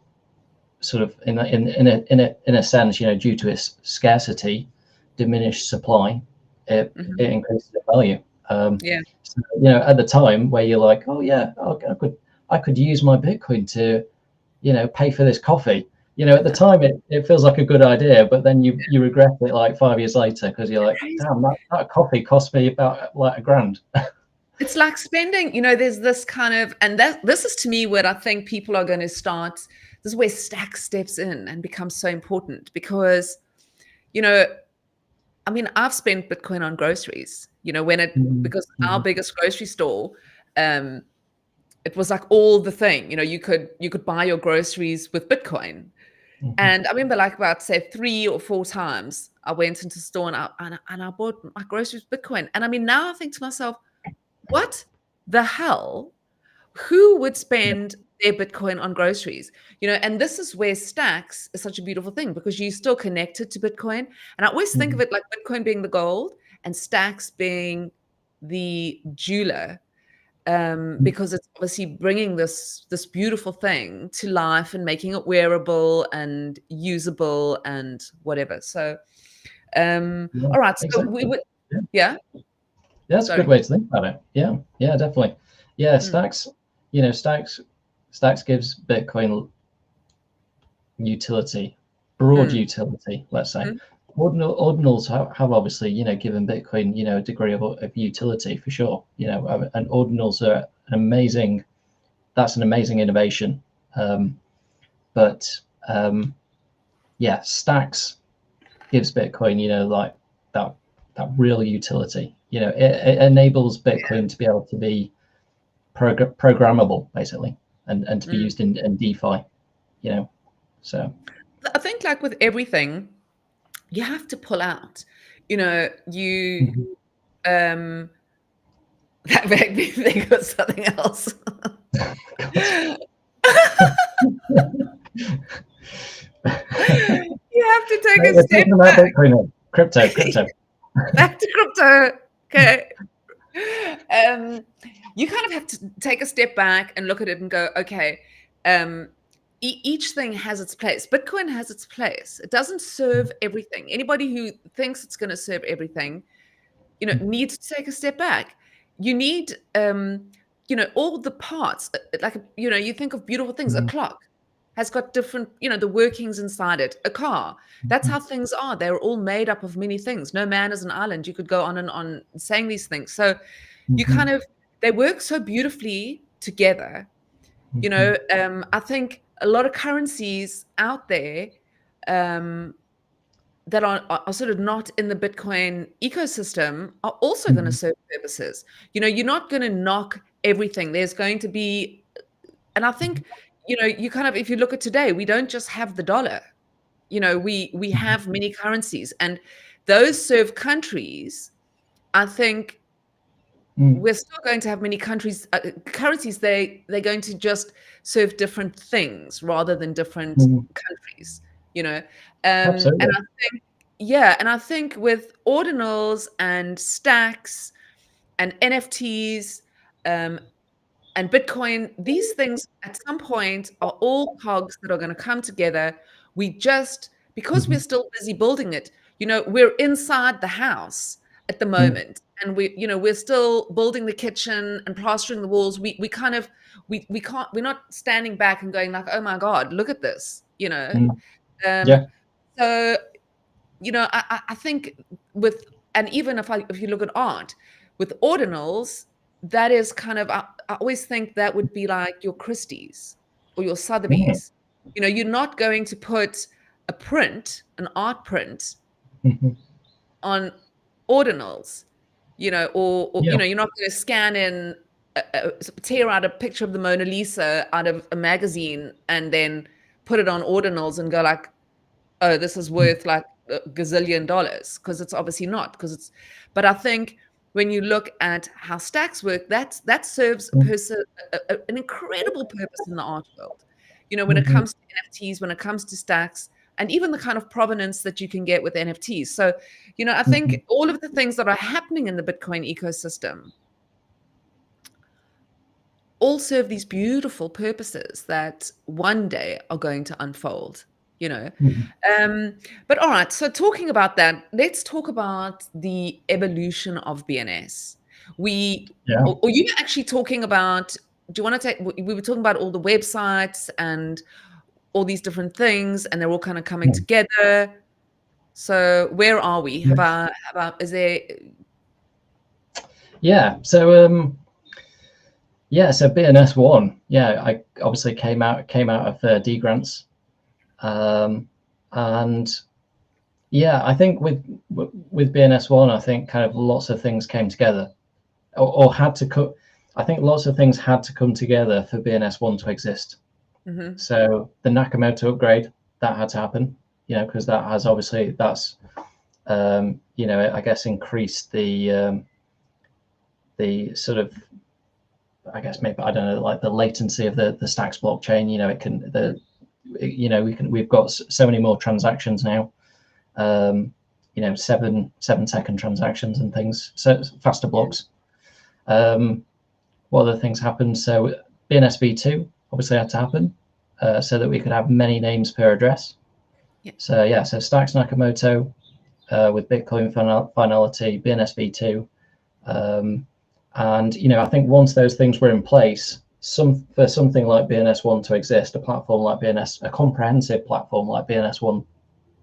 sort of in a sense, due to its scarcity, diminished supply, it hmm. increases in value. Yeah. So, at the time where you're like, oh yeah, I could use my Bitcoin to pay for this coffee. At the time it feels like a good idea, but then you regret it like 5 years later because you're like, Crazy. damn, that coffee cost me about like $1,000. It's like spending, there's this kind of, and this is to me where I think people are going to start. This is where Stack steps in and becomes so important because, you know, I mean, I've spent Bitcoin on groceries, because our Mhm, biggest grocery store, um, it was like all the thing, you could buy your groceries with Bitcoin. mhm, And I remember like about say 3 or 4 times I went into the store and I bought my groceries with Bitcoin. And I mean, now I think to myself, what the hell? Who would yeah, spend their Bitcoin on groceries? And this is where Stacks is such a beautiful thing because you're still connected to Bitcoin. And I always think of mhm, it like Bitcoin being the gold and Stacks being the jeweler, mhm. because it's obviously bringing this beautiful thing to life and making it wearable and usable and whatever. So, Yeah, all right. So we exactly. would, Yeah. yeah. Yeah, that's a good Sorry. way to think about it. Yeah, yeah, definitely. Yeah, Mm, Stacks gives Bitcoin utility, broad mm, utility, let's say. mm, Ordinals have obviously, given Bitcoin, a degree of utility for sure. And ordinals are that's an amazing innovation. Um, but yeah, Stacks gives Bitcoin, like that that real utility. It enables Bitcoin to be able to be programmable, basically, and to be mm. used in DeFi. You know, so. I think like with everything, you have to pull out. You Mhm. that made me think of something else. God. You have to take a We're step talking about back. Bitcoin now. Crypto. Back to crypto. Okay. Um, you kind of have to take a step back and look at it and go, okay, um, each thing has its place. Bitcoin has its place. It doesn't serve everything. Anybody who thinks it's going to serve everything, needs to take a step back. You need, all the parts. Like, you think of beautiful things. A Mhm, clock has got different, the workings inside it. A car, that's mhm, how things are. They're all made up of many things. No man is an island. You could go on and on saying these things. So you mhm, kind of, they work so beautifully together. mhm, I think a lot of currencies out there, um, that are sort of not in the Bitcoin ecosystem are also going to mhm, serve purposes. You're not going to knock everything. There's going to be, and I think, you kind of, if you look at today, we don't just have the dollar. We mhm, have many currencies, and those serve countries. I think mhm, we're still going to have many currencies. They're going to just serve different things rather than different mhm. countries. You know, and Absolutely. I think, yeah, and I think with ordinals and stacks, and NFTs, and Bitcoin, these things at some point are all cogs that are going to come together. Because we're still busy building it, we're inside the house at the moment, and we're still building the kitchen and plastering the walls. We kind of, we can't, we're not standing back and going like, oh my God, look at this, Um, Yeah. so, I think and even if you look at art, with ordinals, that is kind of, I always think that would be like your Christie's or your Mm. Sotheby's. You're not going to put an art print Mhm. on ordinals, or Yeah. you're not going to scan in, tear out a picture of the Mona Lisa out of a magazine and then put it on ordinals and go like, oh, this is Mm. worth like a gazillion dollars, because it's obviously not. But I think when you look at how stacks work, that serves a Mm. person, an incredible purpose in the art world. When it Mhm. comes to NFTs, when it comes to stacks, and even the kind of provenance that you can get with NFTs. So, I Mhm. think all of the things that are happening in the Bitcoin ecosystem all serve these beautiful purposes that one day are going to unfold, you know. Mhm. But all right, so talking about that, let's talk about the evolution of BNS. Yeah. Or you were actually talking about, do you want to take, we were talking about all the websites and all these different things, and they're all kind of coming Mm. together. So where are we? Yeah. Is there, Yeah. So BNS One, yeah, I obviously came out of D grants, and yeah, I think with BNS One, I think kind of lots of things came together, or had to cut. I think lots of things had to come together for BNS One to exist. mhm, So the Nakamoto upgrade, that had to happen, because that has obviously, that's I guess increased the sort of, I guess, maybe, I don't know, like the latency of the Stacks blockchain. It can mhm, we've got so many more transactions now. 7-second transactions and things, so faster yeah, blocks. What other things happened? So BNS V2 obviously had to happen, so that we could have many names per address. yeah, So yeah, so Stacks Nakamoto, with Bitcoin finality, BNS V2, and I think once those things were in place, for something like BNS One to exist, a platform like a comprehensive platform like BNS One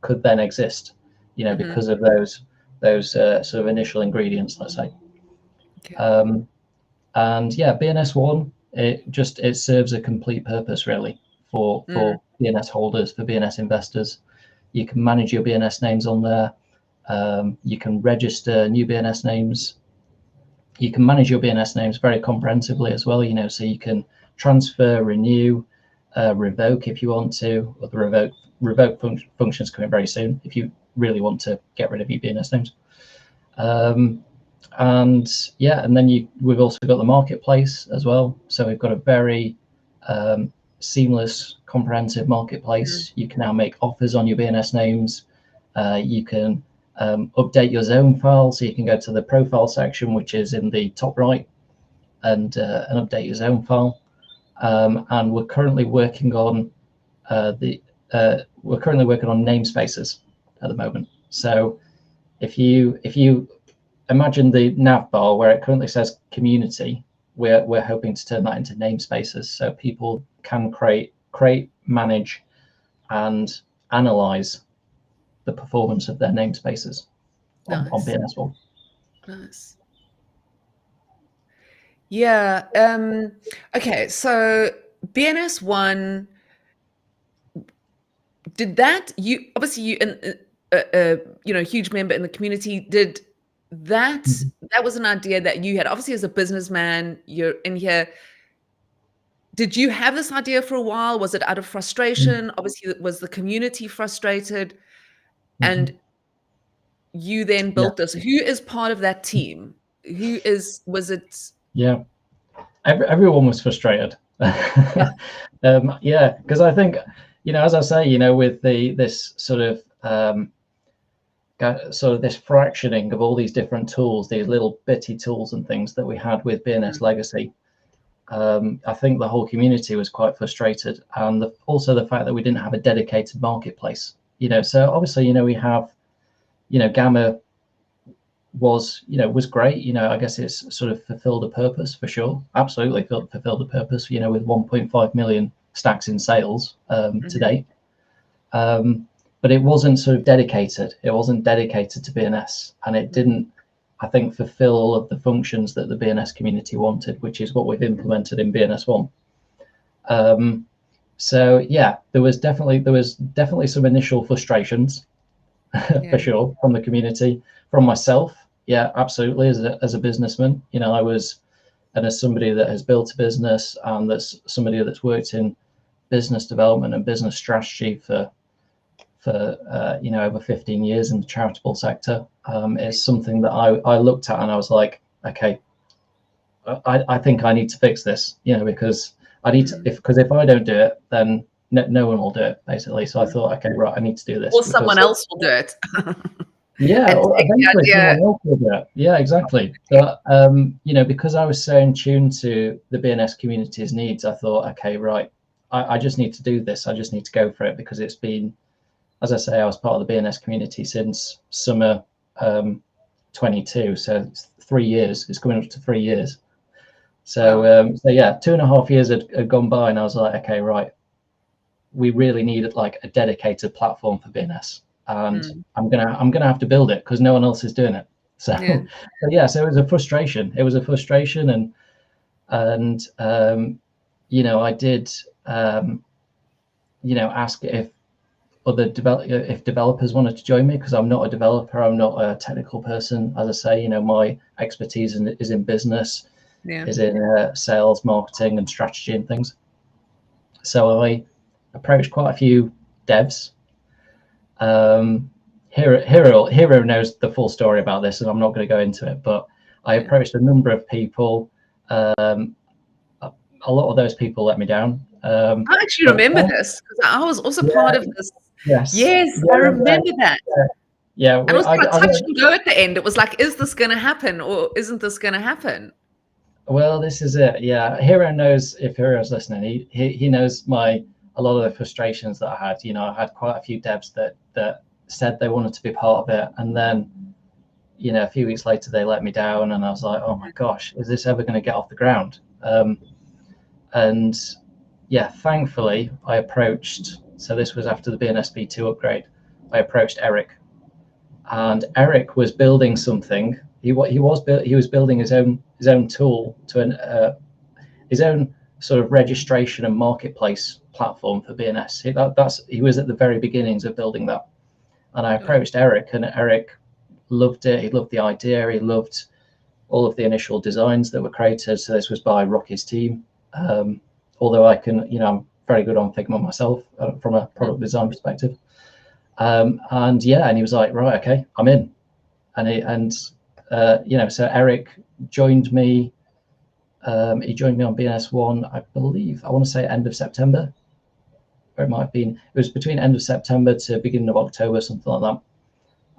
could then exist, mhm, because of those sort of initial ingredients, let's say. okay, And yeah, BNS One, it serves a complete purpose really mm, for BNS holders, for BNS investors. You can manage your BNS names on there. You can register new BNS names. You can manage your BNS names very comprehensively as well, so you can transfer, renew, revoke if you want to, or the revoke function is coming very soon if you really want to get rid of your BNS names. And yeah, and then we've also got the marketplace as well. So we've got a very seamless, comprehensive mm, marketplace. You can now make offers on your BNS names. You can update your zone file, so you can go to the profile section, which is in the top right, and update your zone file. And we're currently working on namespaces at the moment. So if you imagine the nav bar where it currently says community, we're hoping to turn that into namespaces, so people can create, manage, and analyze the performance of their namespaces on nice, BNS One. nice. Yeah. Okay. So BNS One, did that, you obviously, huge member in the community, did that, Mhm. that was an idea that you had, obviously, as a businessman, you're in here. Did you have this idea for a while? Was it out of frustration? Obviously, was the community frustrated? Mhm. And you then Yeah, built this. Who is part of that team? Was it? yeah. Everyone was frustrated. Yeah. Yeah, because I think, as I say, with this sort of sort of this fractioning of all these different tools, these little bitty tools and things that we had with BNS Legacy. I think the whole community was quite frustrated, and also the fact that we didn't have a dedicated marketplace. So obviously, we have, Gamma was great. I guess it's sort of fulfilled a purpose for sure. Absolutely fulfilled a purpose. With 1.5 million stacks in sales to date. But it wasn't sort of dedicated. It wasn't dedicated to BNS, and it didn't, I think, fulfill all of the functions that the BNS community wanted, which is what we've implemented in BNS One. So yeah, there was definitely some initial frustrations for sure from the community, from myself. Yeah, absolutely. As a businessman, I was, and as somebody that has built a business, and that's somebody that's worked in business development and business strategy for over 15 years in the charitable sector, is something that I looked at and I was like, okay, I think I need to fix this, because I need to, because if I don't do it, then no one will do it, basically. So I thought, okay, right, I need to do this. Or someone else will do it. Yeah, or eventually someone else will do it. Yeah, exactly. But because I was so in tune to the BNS community's needs, I thought, okay, right, I just need to do this. I just need to go for it, because it's been, as I say, I was part of the BNS community since summer 22, so it's 3 years. It's coming up to 3 years. So yeah, 2.5 years had gone by, and I was like, okay, right, we really needed like a dedicated platform for BNS, and I'm gonna have to build it because no one else is doing it. So yeah, so it was a frustration. It was a frustration, and I did ask if if developers wanted to join me, because I'm not a developer, I'm not a technical person. As I say, my expertise is in business, is in sales, marketing, and strategy and things. So I approached quite a few devs. Hero knows the full story about this, and I'm not going to go into it, but I approached a number of people. A lot of those people let me down. I actually remember this, because I was also part of this. Yes, I remember that. Yeah, and it was like a touch and go at the end. It was like, is this going to happen, or isn't this going to happen? Well, this is it. Yeah, Hero knows, if Hero's listening, he knows a lot of the frustrations that I had. I had quite a few devs that said they wanted to be part of it, and then a few weeks later they let me down, and I was like, oh my gosh, is this ever going to get off the ground? And yeah, thankfully I approached, so this was after the BNS V2 upgrade, I approached Eric, and Eric was building something. He was building his own tool to his own sort of registration and marketplace platform for BNS. He was at the very beginnings of building that, and I approached Eric, and Eric loved it. He loved the idea. He loved all of the initial designs that were created. So this was by Rocky's team. Although I can, I'm very good on Figma myself from a product design perspective. And he was like, right, okay, I'm in. So Eric joined me. He joined me on BNS One, I believe, I want to say end of September, or it might have been, it was between end of September to beginning of October, something like that.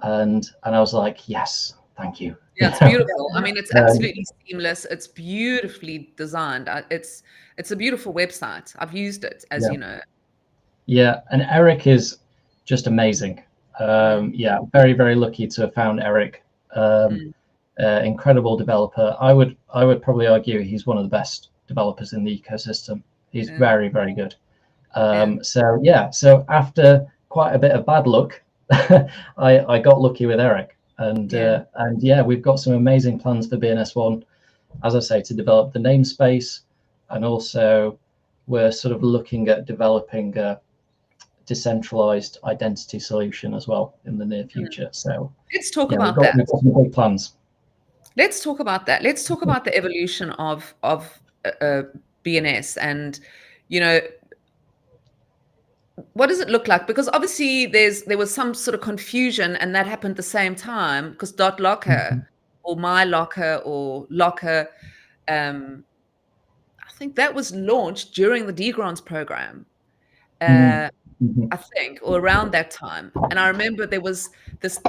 And I was like, yes, thank you. Yeah, it's beautiful. I mean, it's absolutely seamless. It's beautifully designed. It's a beautiful website. I've used it, as you know. Yeah, and Eric is just amazing. Yeah, very, very lucky to have found Eric. Incredible developer. I would probably argue he's one of the best developers in the ecosystem. He's very, very good. So after quite a bit of bad luck, I got lucky with Eric, and we've got some amazing plans for BNS One, as I say, to develop the namespace, and also we're sort of looking at developing a decentralized identity solution as well in the near future. So let's talk about that. We've got some big plans. Let's talk about that. Let's talk about the evolution of BNS, and what does it look like? Because obviously there was some sort of confusion, and that happened at the same time, because DotLocker or My Locker or Locker, I think that was launched during the D grants program. I think, or around that time. And I remember there was this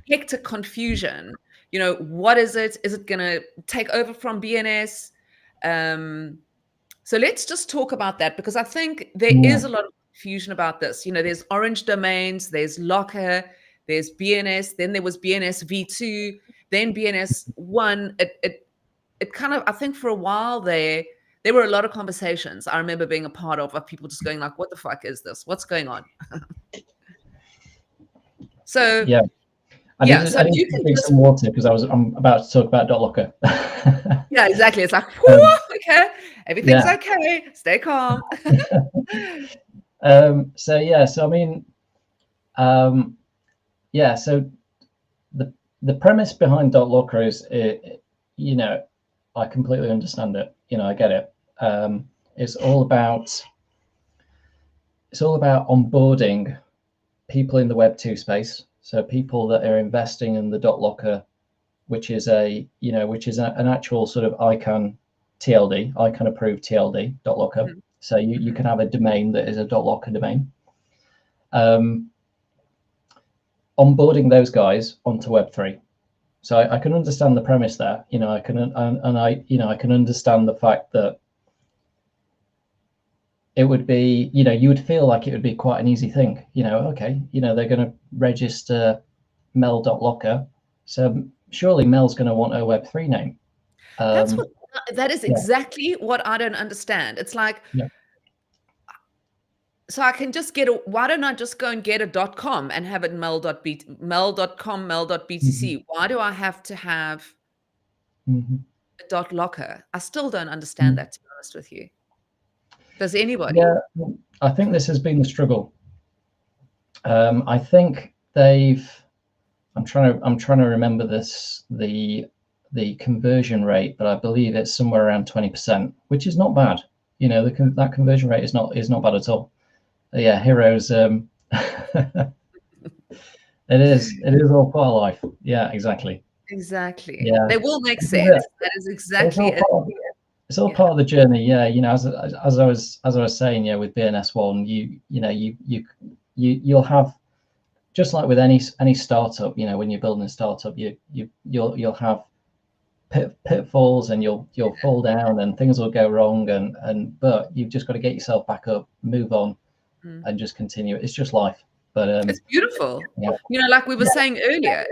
hectic confusion. What is it? Is it going to take over from BNS? So let's just talk about that, because I think there is a lot of confusion about this. There's orange domains, there's Locker, there's BNS, then there was BNS V2, then BNS One. It kind of, I think for a while there were a lot of conversations I remember being a part of people just going like, what the fuck is this? What's going on? So yeah. I yeah, need so to you can drink just, some water because I'm about to talk about DotLocker. yeah, exactly. It's like, whew, okay, everything's Yeah. okay, stay calm. So yeah, so I mean, yeah, so the premise behind DotLocker is, I completely understand it. I get it. It's all about onboarding people in the Web2 space. So people that are investing in the DotLocker, which is an actual sort of ICANN TLD, ICANN approved TLD, DotLocker. So you can have a domain that is a DotLocker domain. Onboarding those guys onto Web3. So I can understand the premise there. I can I can understand the fact that it would be, you would feel like it would be quite an easy thing. Okay, they're going to register Mel.locker, so surely Mel's going to want a Web3 name. That is exactly what I don't understand. It's like, yeah. So I can just why don't I just go and get a .com and have it mel.com, mel.btc? Why do I have to have a .locker? I still don't understand that, to be honest with you. Does anybody? Yeah, I think this has been the struggle. I think I'm trying to remember the conversion rate, but I believe it's somewhere around 20%, which is not bad. That conversion rate is not bad at all. Yeah, heroes. It is all part of life. Yeah, exactly. Exactly. Yeah, They will make sense. That is exactly it. It's all part of the journey. Yeah, as I was saying, yeah, with BNS One, you'll have, just like with any startup, when you're building a startup, you'll have pitfalls, and you'll fall down, and things will go wrong, but you've just got to get yourself back up, move on, and just continue. It's just life. But it's beautiful. Yeah. Like we were saying earlier,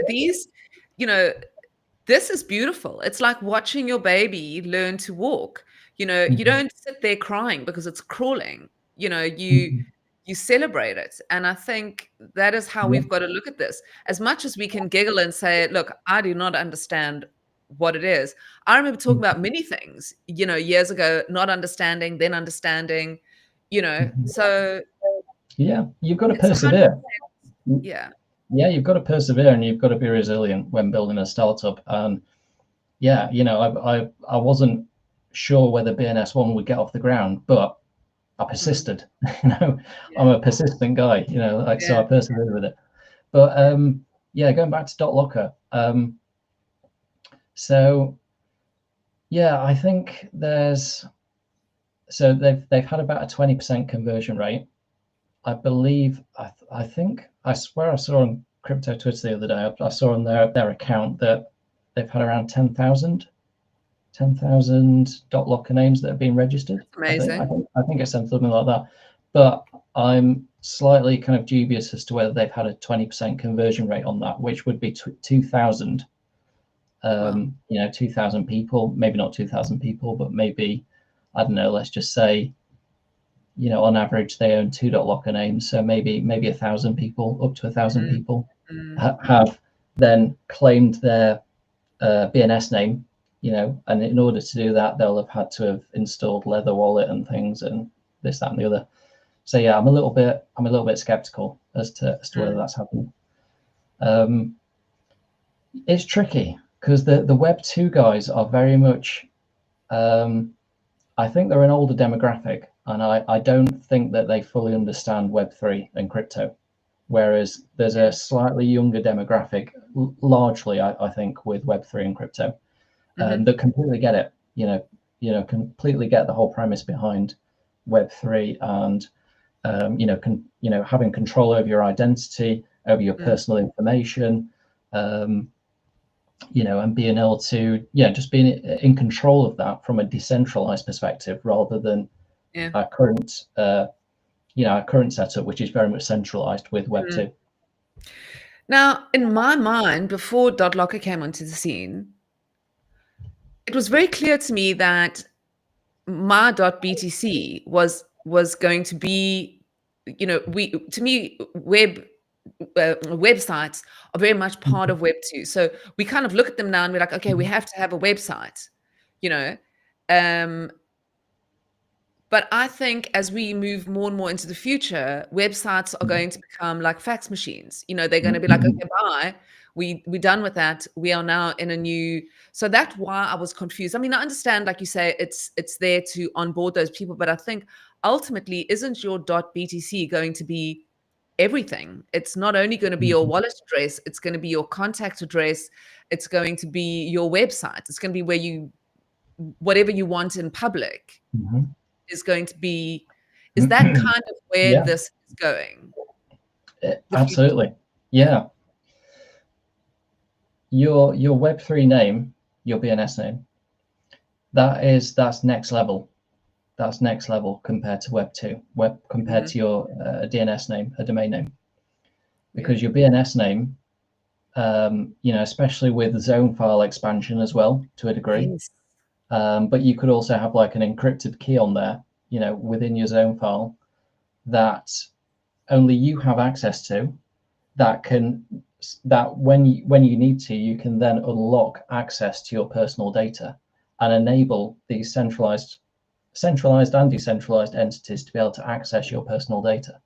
this is beautiful. It's like watching your baby learn to walk. You don't sit there crying because it's crawling. You celebrate it. And I think that is how we've got to look at this. As much as we can giggle and say, look, I do not understand what it is. I remember talking about many things, years ago, not understanding, then understanding, so yeah, you've got to persevere. Yeah. Yeah, you've got to persevere, and you've got to be resilient when building a startup. And yeah, I wasn't sure whether BNS One would get off the ground, but I persisted. I'm a persistent guy. So I persevered with it. But yeah, going back to DotLocker. So yeah, I think they've had about a 20% conversion rate. I believe, I swear I saw on Crypto Twitter the other day, I saw on their account that they've had around 10,000 DotLocker names that have been registered. Amazing. I think it's something like that. But I'm slightly kind of dubious as to whether they've had a 20% conversion rate on that, which would be 2,000. Wow. 2,000 people, maybe not 2,000 people, but maybe, I don't know, let's just say, on average they own 2 DotLocker names, so maybe 1,000 people, up to 1,000 people have then claimed their BNS name, and in order to do that, they'll have had to have installed Leather Wallet and things, and this, that, and the other. So yeah, I'm a little bit skeptical as to whether that's happened. It's tricky because the Web2 guys are very much, I think they're an older demographic, and I don't think that they fully understand Web3 and crypto. Whereas there's a slightly younger demographic, largely, I think, with Web3 and crypto, that completely get it. Completely get the whole premise behind Web3, and having control over your identity, over your personal information, and being able to, just being in control of that from a decentralized perspective rather than our current, our current setup, which is very much centralized with Web 2. Now, in my mind, before DotLocker came onto the scene, it was very clear to me that my .btc was going to be, to me, websites are very much part of Web 2. So we kind of look at them now and we're like, okay, we have to have a website, But I think as we move more and more into the future, websites are going to become like fax machines. They're going to be like, okay, bye. We're done with that. We are now in a new. So that's why I was confused. I mean, I understand, like you say, it's there to onboard those people, but I think ultimately, isn't your .btc going to be everything? It's not only going to be your wallet address, it's going to be your contact address, it's going to be your website, it's going to be where whatever you want in public is going to be. Is that kind of where this is going? Absolutely. Yeah. Your Web3 name, your BNS name, that's next level. That's next level compared to Web 2, compared to your DNS name, a domain name. Because your BNS name, especially with zone file expansion as well, to a degree. Yes. But you could also have like an encrypted key on there, within your zone file that only you have access to, that when you need to, you can then unlock access to your personal data and enable these centralized and decentralized entities to be able to access your personal data.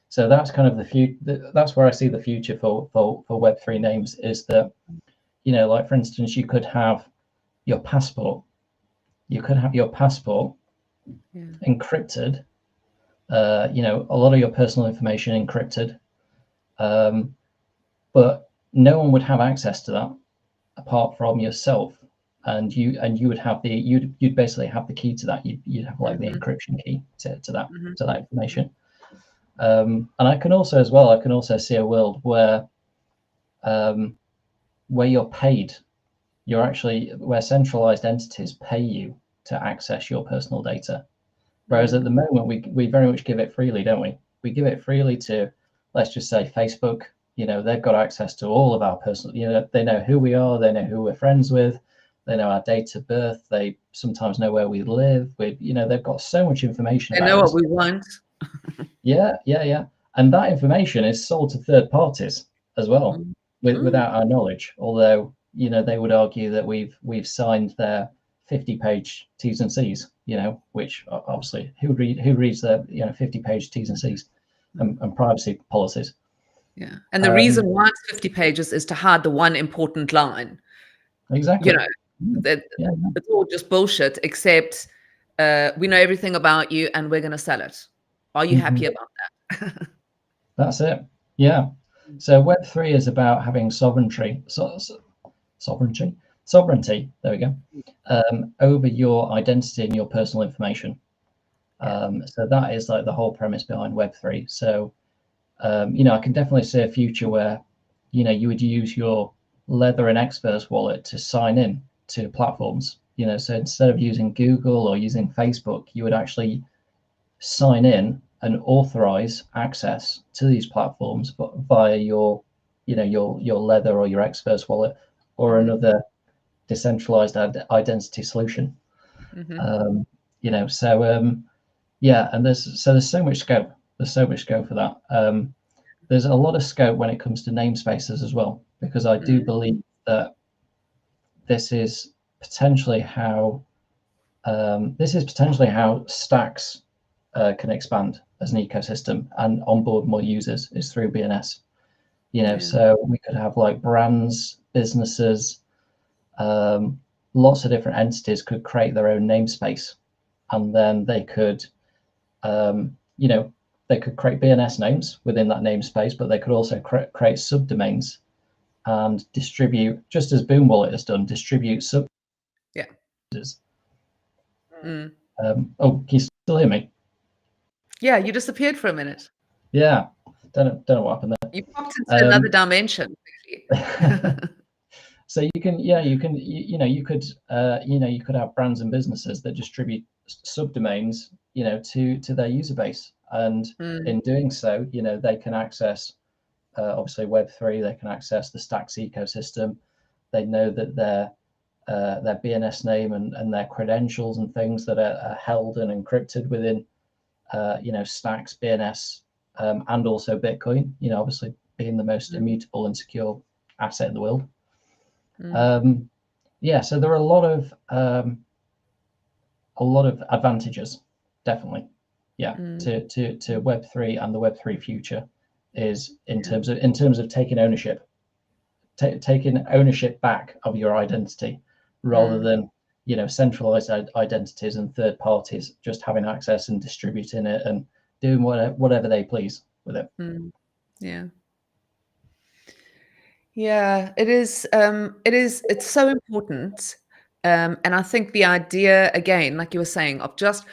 So that's kind of the future. That's where I see the future for Web3 names, is that, like for instance, you could have your passport. You could have your passport encrypted. A lot of your personal information encrypted, but no one would have access to that apart from yourself, and you would have you'd basically have the key to that. You'd have like the encryption key to that information. And I can also see a world where you're paid. Where centralized entities pay you to access your personal data. Whereas at the moment, we very much give it freely, don't we? We give it freely to, let's just say, Facebook. They've got access to all of our personal, they know who we are, they know who we're friends with, they know our date of birth, they sometimes know where we live. They've got so much information about us. They know what we want. Yeah. And that information is sold to third parties as well, without our knowledge. Although, they would argue that we've signed their 50-page T's and C's, which obviously who reads their 50-page T's and C's and privacy policies. Yeah. And the reason why it's 50 pages is to hide the one important line. Exactly. It's all just bullshit, except we know everything about you and we're going to sell it. Are you happy about that? That's it. Yeah. So Web3 is about having sovereignty. There we go. Over your identity and your personal information. So that is like the whole premise behind Web3. So, I can definitely see a future where, you would use your Leather and Experts wallet to sign in to platforms. So instead of using Google or using Facebook, you would actually sign in and authorize access to these platforms, but via your Leather or your Experts wallet or another decentralized identity solution. And there's so much scope. There's so much scope for that. There's a lot of scope when it comes to namespaces as well, because I do believe that this is potentially how Stacks can expand as an ecosystem and onboard more users, is through BNS. So we could have like brands, businesses, lots of different entities could create their own namespace, and then they could they could create BNS names within that namespace, but they could also create subdomains and distribute, just as Boom Wallet has done, distribute sub. Yeah. Can you still hear me? Yeah, you disappeared for a minute. Yeah, don't know what happened there. You popped into another dimension. So you can, you can, you could, you could have brands and businesses that distribute subdomains, to their user base, and in doing so, they can access, obviously Web3. They can access the Stacks ecosystem. They know that their BNS name and their credentials and things that are held and encrypted within, Stacks, BNS, and also Bitcoin. Obviously being the most immutable and secure asset in the world. So there are a lot of advantages, definitely. To Web3 and the Web3 future is in terms of taking ownership, taking ownership back of your identity, rather than centralized identities and third parties just having access and distributing it and doing whatever they please with it. Yeah, it is. It's so important. And I think the idea, again, like you were saying, of just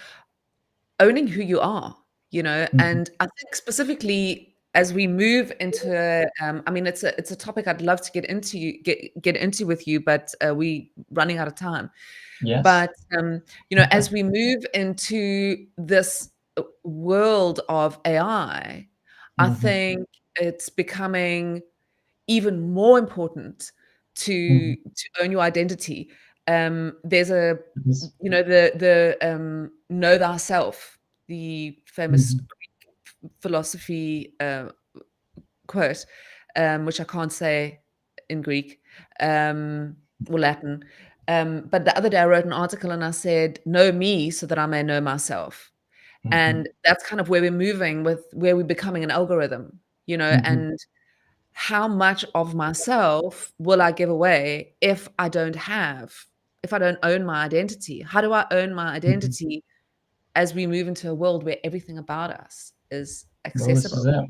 owning who you are, and I think specifically as we move into, I mean, it's a topic I'd love to get into with you, but we running out of time. Yes. But as we move into this world of AI, I think it's becoming even more important to own your identity. There's the know thyself, the famous Greek philosophy quote, which I can't say in Greek or Latin. But the other day I wrote an article and I said, know me so that I may know myself. And that's kind of where we're moving with, where we're becoming an algorithm, and how much of myself will I give away if I don't own my identity? How do I own my identity as we move into a world where everything about us is Well, this is accessible?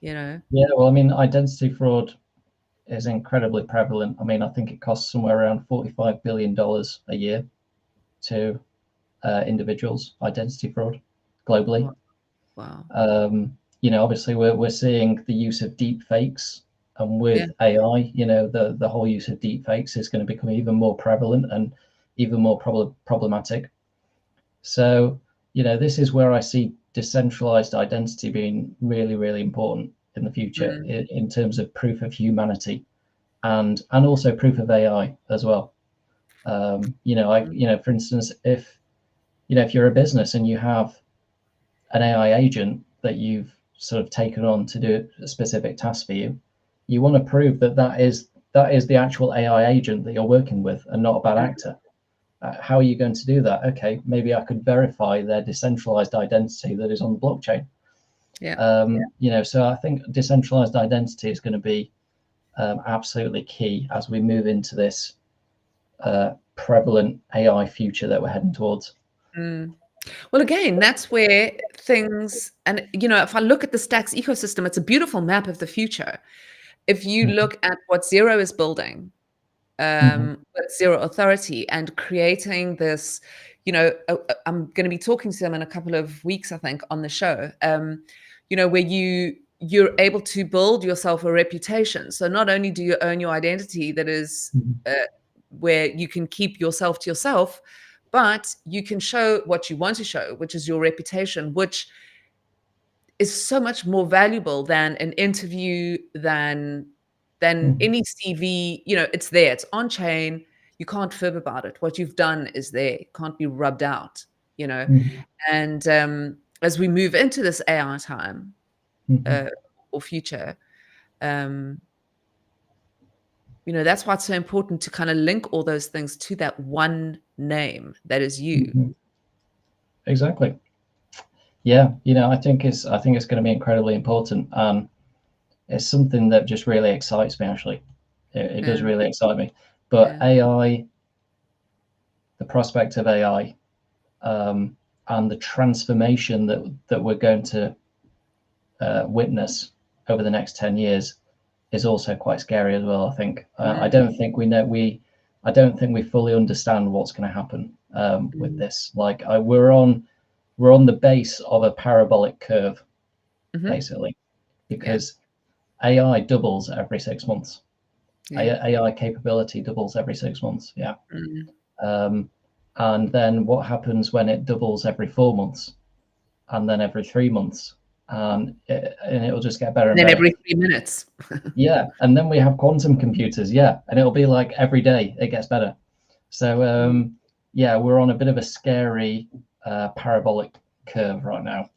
it. Yeah, well, I mean, identity fraud is incredibly prevalent. I mean, I think it costs somewhere around $45 billion a year to individuals, identity fraud globally. Wow. Obviously we're seeing the use of deep fakes, and with AI, the whole use of deep fakes is going to become even more prevalent and even more problematic. So, this is where I see decentralized identity being really, really important in the future, in terms of proof of humanity, and also proof of AI as well. For instance, if you're a business and you have an AI agent that you've sort of taken on to do a specific task for you, you want to prove that is the actual AI agent that you're working with and not a bad actor. How are you going to do that? Okay, maybe I could verify their decentralized identity that is on the blockchain. So I think decentralized identity is going to be absolutely key as we move into this prevalent AI future that we're heading towards. Well, again, that's where things, and if I look at the Stacks ecosystem, it's a beautiful map of the future. If you look at what Zero is building, with Zero Authority, and creating this, I'm going to be talking to them in a couple of weeks, I think, on the show, where you're able to build yourself a reputation. So not only do you own your identity, that is where you can keep yourself to yourself, but you can show what you want to show, which is your reputation, which is so much more valuable than an interview, than any CV. It's there, it's on chain. You can't fib about it. What you've done is there, it can't be rubbed out. And as we move into this AI time or future, that's why it's so important to kind of link all those things to that one name that is you. Exactly. Yeah, I think it's going to be incredibly important. It's something that just really excites me. Actually, it does really excite me. But AI, the prospect of AI, and the transformation that we're going to witness over the next 10 years is also quite scary as well. I think I don't think we fully understand what's going to happen with this. Like we're on the base of a parabolic curve, basically, because AI doubles every 6 months. Yeah. AI capability doubles every 6 months. Yeah. Mm. And then what happens when it doubles every 4 months, and then every 3 months, and it'll just get better and Then better. every 3 minutes. Yeah, and then we have quantum computers. Yeah, and it'll be like every day it gets better. So yeah, we're on a bit of a scary parabolic curve right now.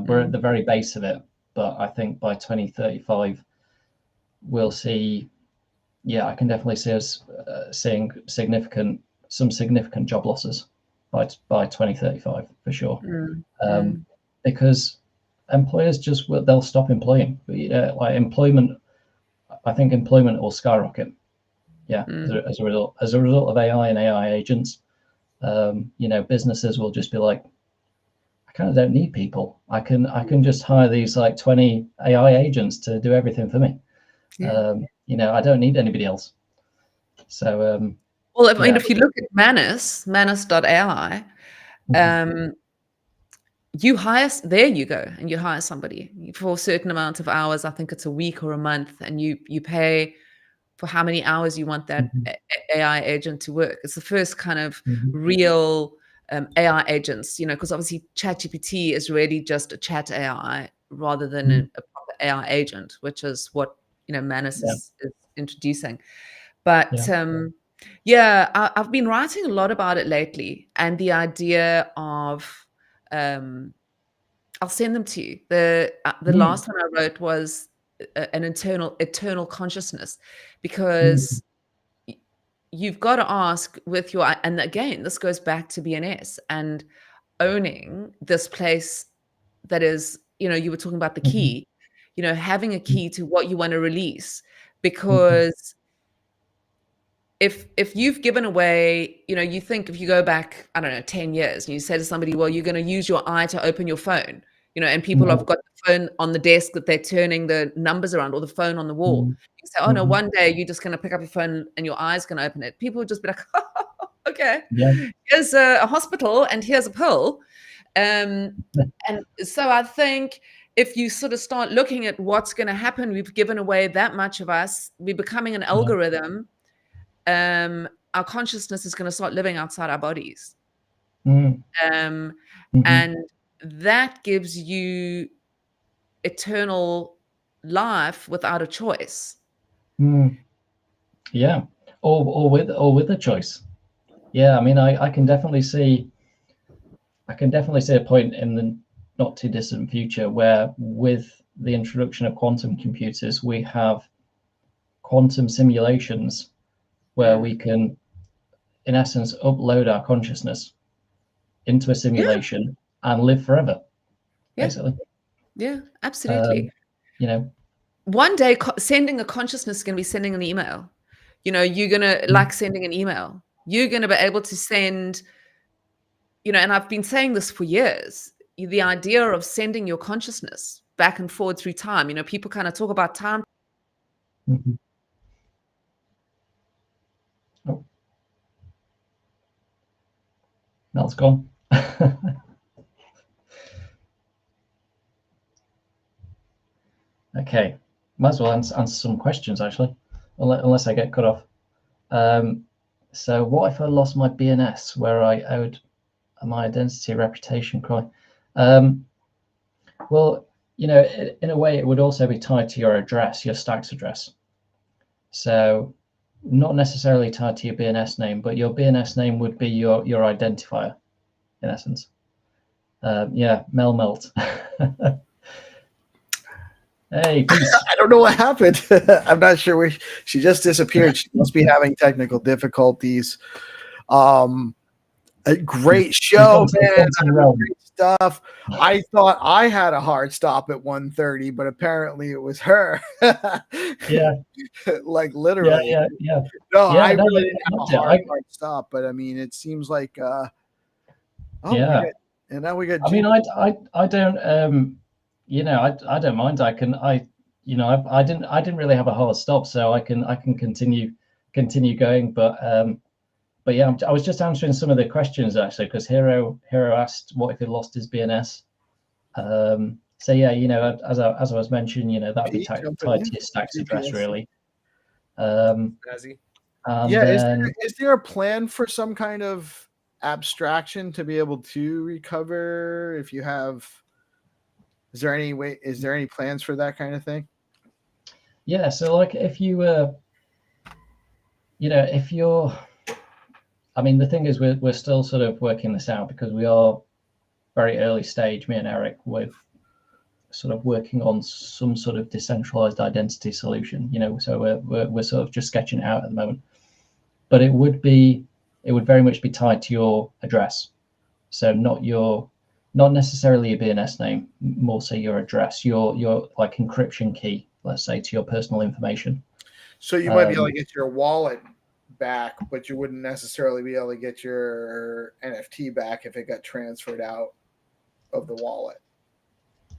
We're at the very base of it, but I think by 2035 we'll see. Yeah, I can definitely see us seeing some significant job losses by 2035 for sure. Because employers they'll stop employing. Like employment, I think employment will skyrocket. Yeah, as a result of AI and AI agents, businesses will just be like, I kind of don't need people. I can just hire these like 20 AI agents to do everything for me. Yeah. I don't need anybody else. So Well, I mean, yeah. if you look at Manus.ai, you hire, there you go, and you hire somebody for a certain amount of hours. I think it's a week or a month, and you pay for how many hours you want that AI agent to work. It's the first kind of real AI agents, because obviously ChatGPT is really just a chat AI rather than a proper AI agent, which is what Manus is introducing. But yeah, I've been writing a lot about it lately, and the idea of I'll send them to you. The last one I wrote was an eternal consciousness, because you've got to ask with your, and again, this goes back to BNS and owning this place that is, you were talking about the key, having a key to what you want to release, because if you've given away, you think if you go back, I don't know, 10 years and you say to somebody, well, you're going to use your eye to open your phone, and people have got the phone on the desk that they're turning the numbers around, or the phone on the wall. You say, oh no, one day you're just going to pick up your phone and your eye's going to open it. People would just be like, okay, here's a hospital and here's a pill. And so I think if you sort of start looking at what's going to happen, we've given away that much of us, we're becoming an algorithm. Our consciousness is going to start living outside our bodies. And that gives you eternal life without a choice. Yeah, or with a choice. Yeah, I mean, I can definitely see a point in the not too distant future where, with the introduction of quantum computers, we have quantum simulations where we can, in essence, upload our consciousness into a simulation and live forever, basically. Yeah, absolutely. One day sending a consciousness is going to be sending an email. You're going to like sending an email. You're going to be able to send, and I've been saying this for years, the idea of sending your consciousness back and forward through time. People kind of talk about time. Oh, Mel's gone. Okay, might as well answer some questions, actually, unless I get cut off. So what if I lost my BNS, where I owed my identity, reputation, crime? Well, in a way, it would also be tied to your address, your Stacks address. So not necessarily tied to your BNS name, but your BNS name would be your identifier, in essence. Yeah, Mel Melt. Hey, peace. I don't know what happened. I'm not sure where she just disappeared. She must be having technical difficulties. A great show, man. Great stuff. I thought I had a hard stop at 1:30, but apparently it was her. Yeah. Like literally. Yeah. No, yeah, I really didn't have a hard stop, but I mean, it seems like yeah. And now we got. I mean, I don't I don't mind. I didn't really have a hard stop, so I can continue going. But yeah, I was just answering some of the questions, actually, because Hero asked what if he lost his BNS. So yeah, as I was mentioning, that'd be tied to your Stacks address, really. Snazzy. And yeah, then, is there a plan for some kind of abstraction to be able to recover if you have? Is there any plans for that kind of thing? yeah, so like if you if you're, I mean, the thing is we're still sort of working this out because we are very early stage, me and Eric, with sort of working on some sort of decentralized identity solution, so we're sort of just sketching it out at the moment. But it would very much be tied to your address. So not necessarily your BNS name, more so your address, your like encryption key, let's say, to your personal information. So you might be able to get your wallet back, but you wouldn't necessarily be able to get your NFT back if it got transferred out of the wallet.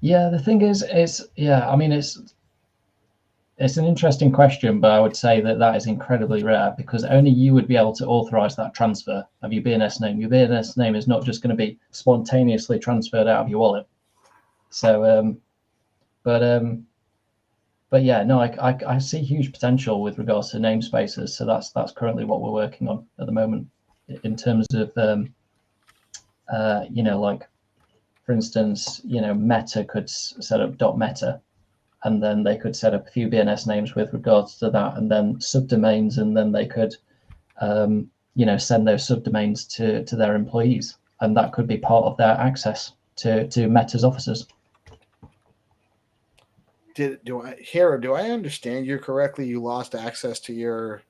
Yeah, the thing is, I mean, it's an interesting question, but I would say that is incredibly rare because only you would be able to authorize that transfer of your BNS name. Your BNS name is not just going to be spontaneously transferred out of your wallet. So, but yeah, no, I see huge potential with regards to namespaces. So that's currently what we're working on at the moment in terms of, like, for instance, Meta could set up .meta, and then they could set up a few BNS names with regards to that, and then subdomains, and then they could, send those subdomains to their employees, and that could be part of their access to Meta's offices. Do I understand you correctly? You lost access to your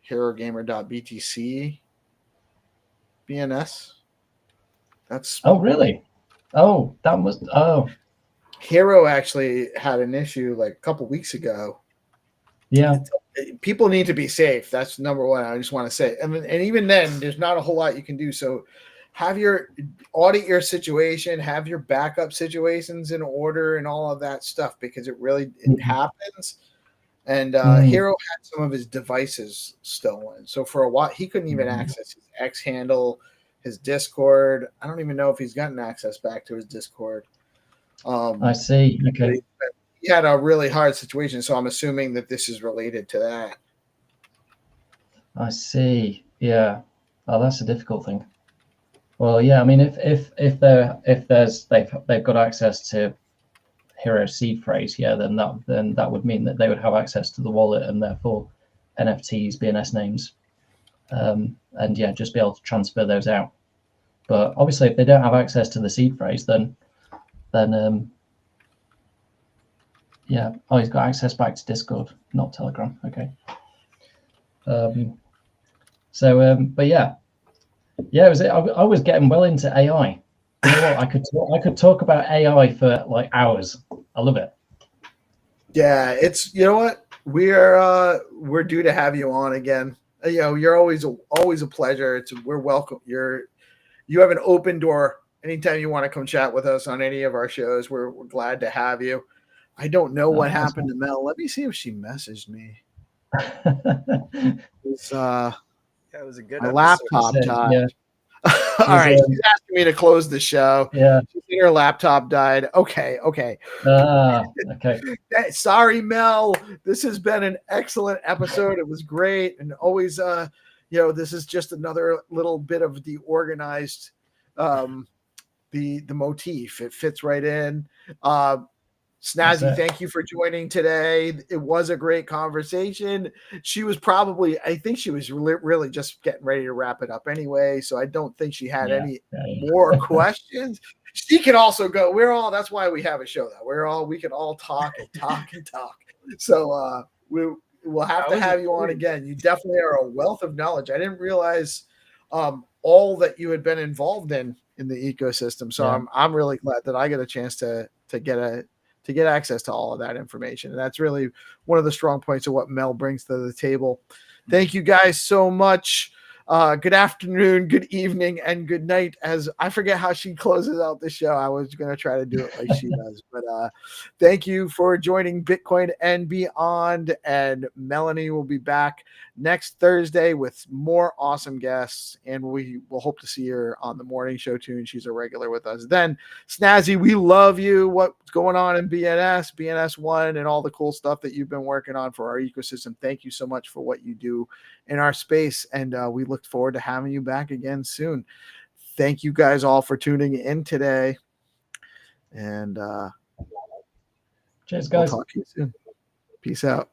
HeroGamer.btc BNS? That's really? That was Hero actually had an issue like a couple weeks ago. Yeah. People need to be safe. That's number one. I just want to say, and even then, there's not a whole lot you can do. So, audit your situation, have your backup situations in order, and all of that stuff because it happens. And Hero had some of his devices stolen, so for a while he couldn't even access his X handle, his Discord. I don't even know if he's gotten access back to his Discord. I see. Okay. He had a really hard situation, so I'm assuming that this is related to that. I see. Yeah. Oh, that's a difficult thing. Well, yeah. I mean, if they've got access to Hero seed phrase, yeah, then that would mean that they would have access to the wallet and therefore NFTs, BNS names, and yeah, just be able to transfer those out. But obviously, if they don't have access to the seed phrase, then yeah. Oh, he's got access back to Discord, not Telegram. Okay. But yeah, I was getting well into AI. You know what? I could talk about AI for like hours. I love it. Yeah, it's what we're due to have you on again. You're always a pleasure. We're welcome. You have an open door anytime you want to come chat with us on any of our shows. We're glad to have you. I don't know what happened to Mel. Let me see if she messaged me. It was a good my laptop died. Yeah. All right, she's asking me to close the show. Yeah, her laptop died. Okay. Okay. Sorry, Mel. This has been an excellent episode. It was great, and always, this is just another little bit of the organized, the motif. It fits right in. Snazzy, thank you for joining today. It was a great conversation. She was I think she was really just getting ready to wrap it up anyway. So I don't think she had any more questions. She can also go. That's why we have a show though. We can all talk and talk and talk. So we'll have to have you on again. You definitely are a wealth of knowledge. I didn't realize all that you had been involved in the ecosystem. So I'm really glad that I get a chance to get access to all of that information. And that's really one of the strong points of what Mel brings to the table. Thank you guys so much. Good afternoon, good evening, and good night. As I forget how she closes out the show. I was going to try to do it like she does. But thank you for joining Bitcoin and Beyond. And Melanie will be back next Thursday with more awesome guests. And we will hope to see her on the morning show too. And she's a regular with us. Then, Snazzy, we love you. What's going on in BNS, BNS One, and all the cool stuff that you've been working on for our ecosystem. Thank you so much for what you do in our space, and we look forward to having you back again soon. Thank you guys all for tuning in today, and cheers, guys. we'll talk to you soon. Peace out.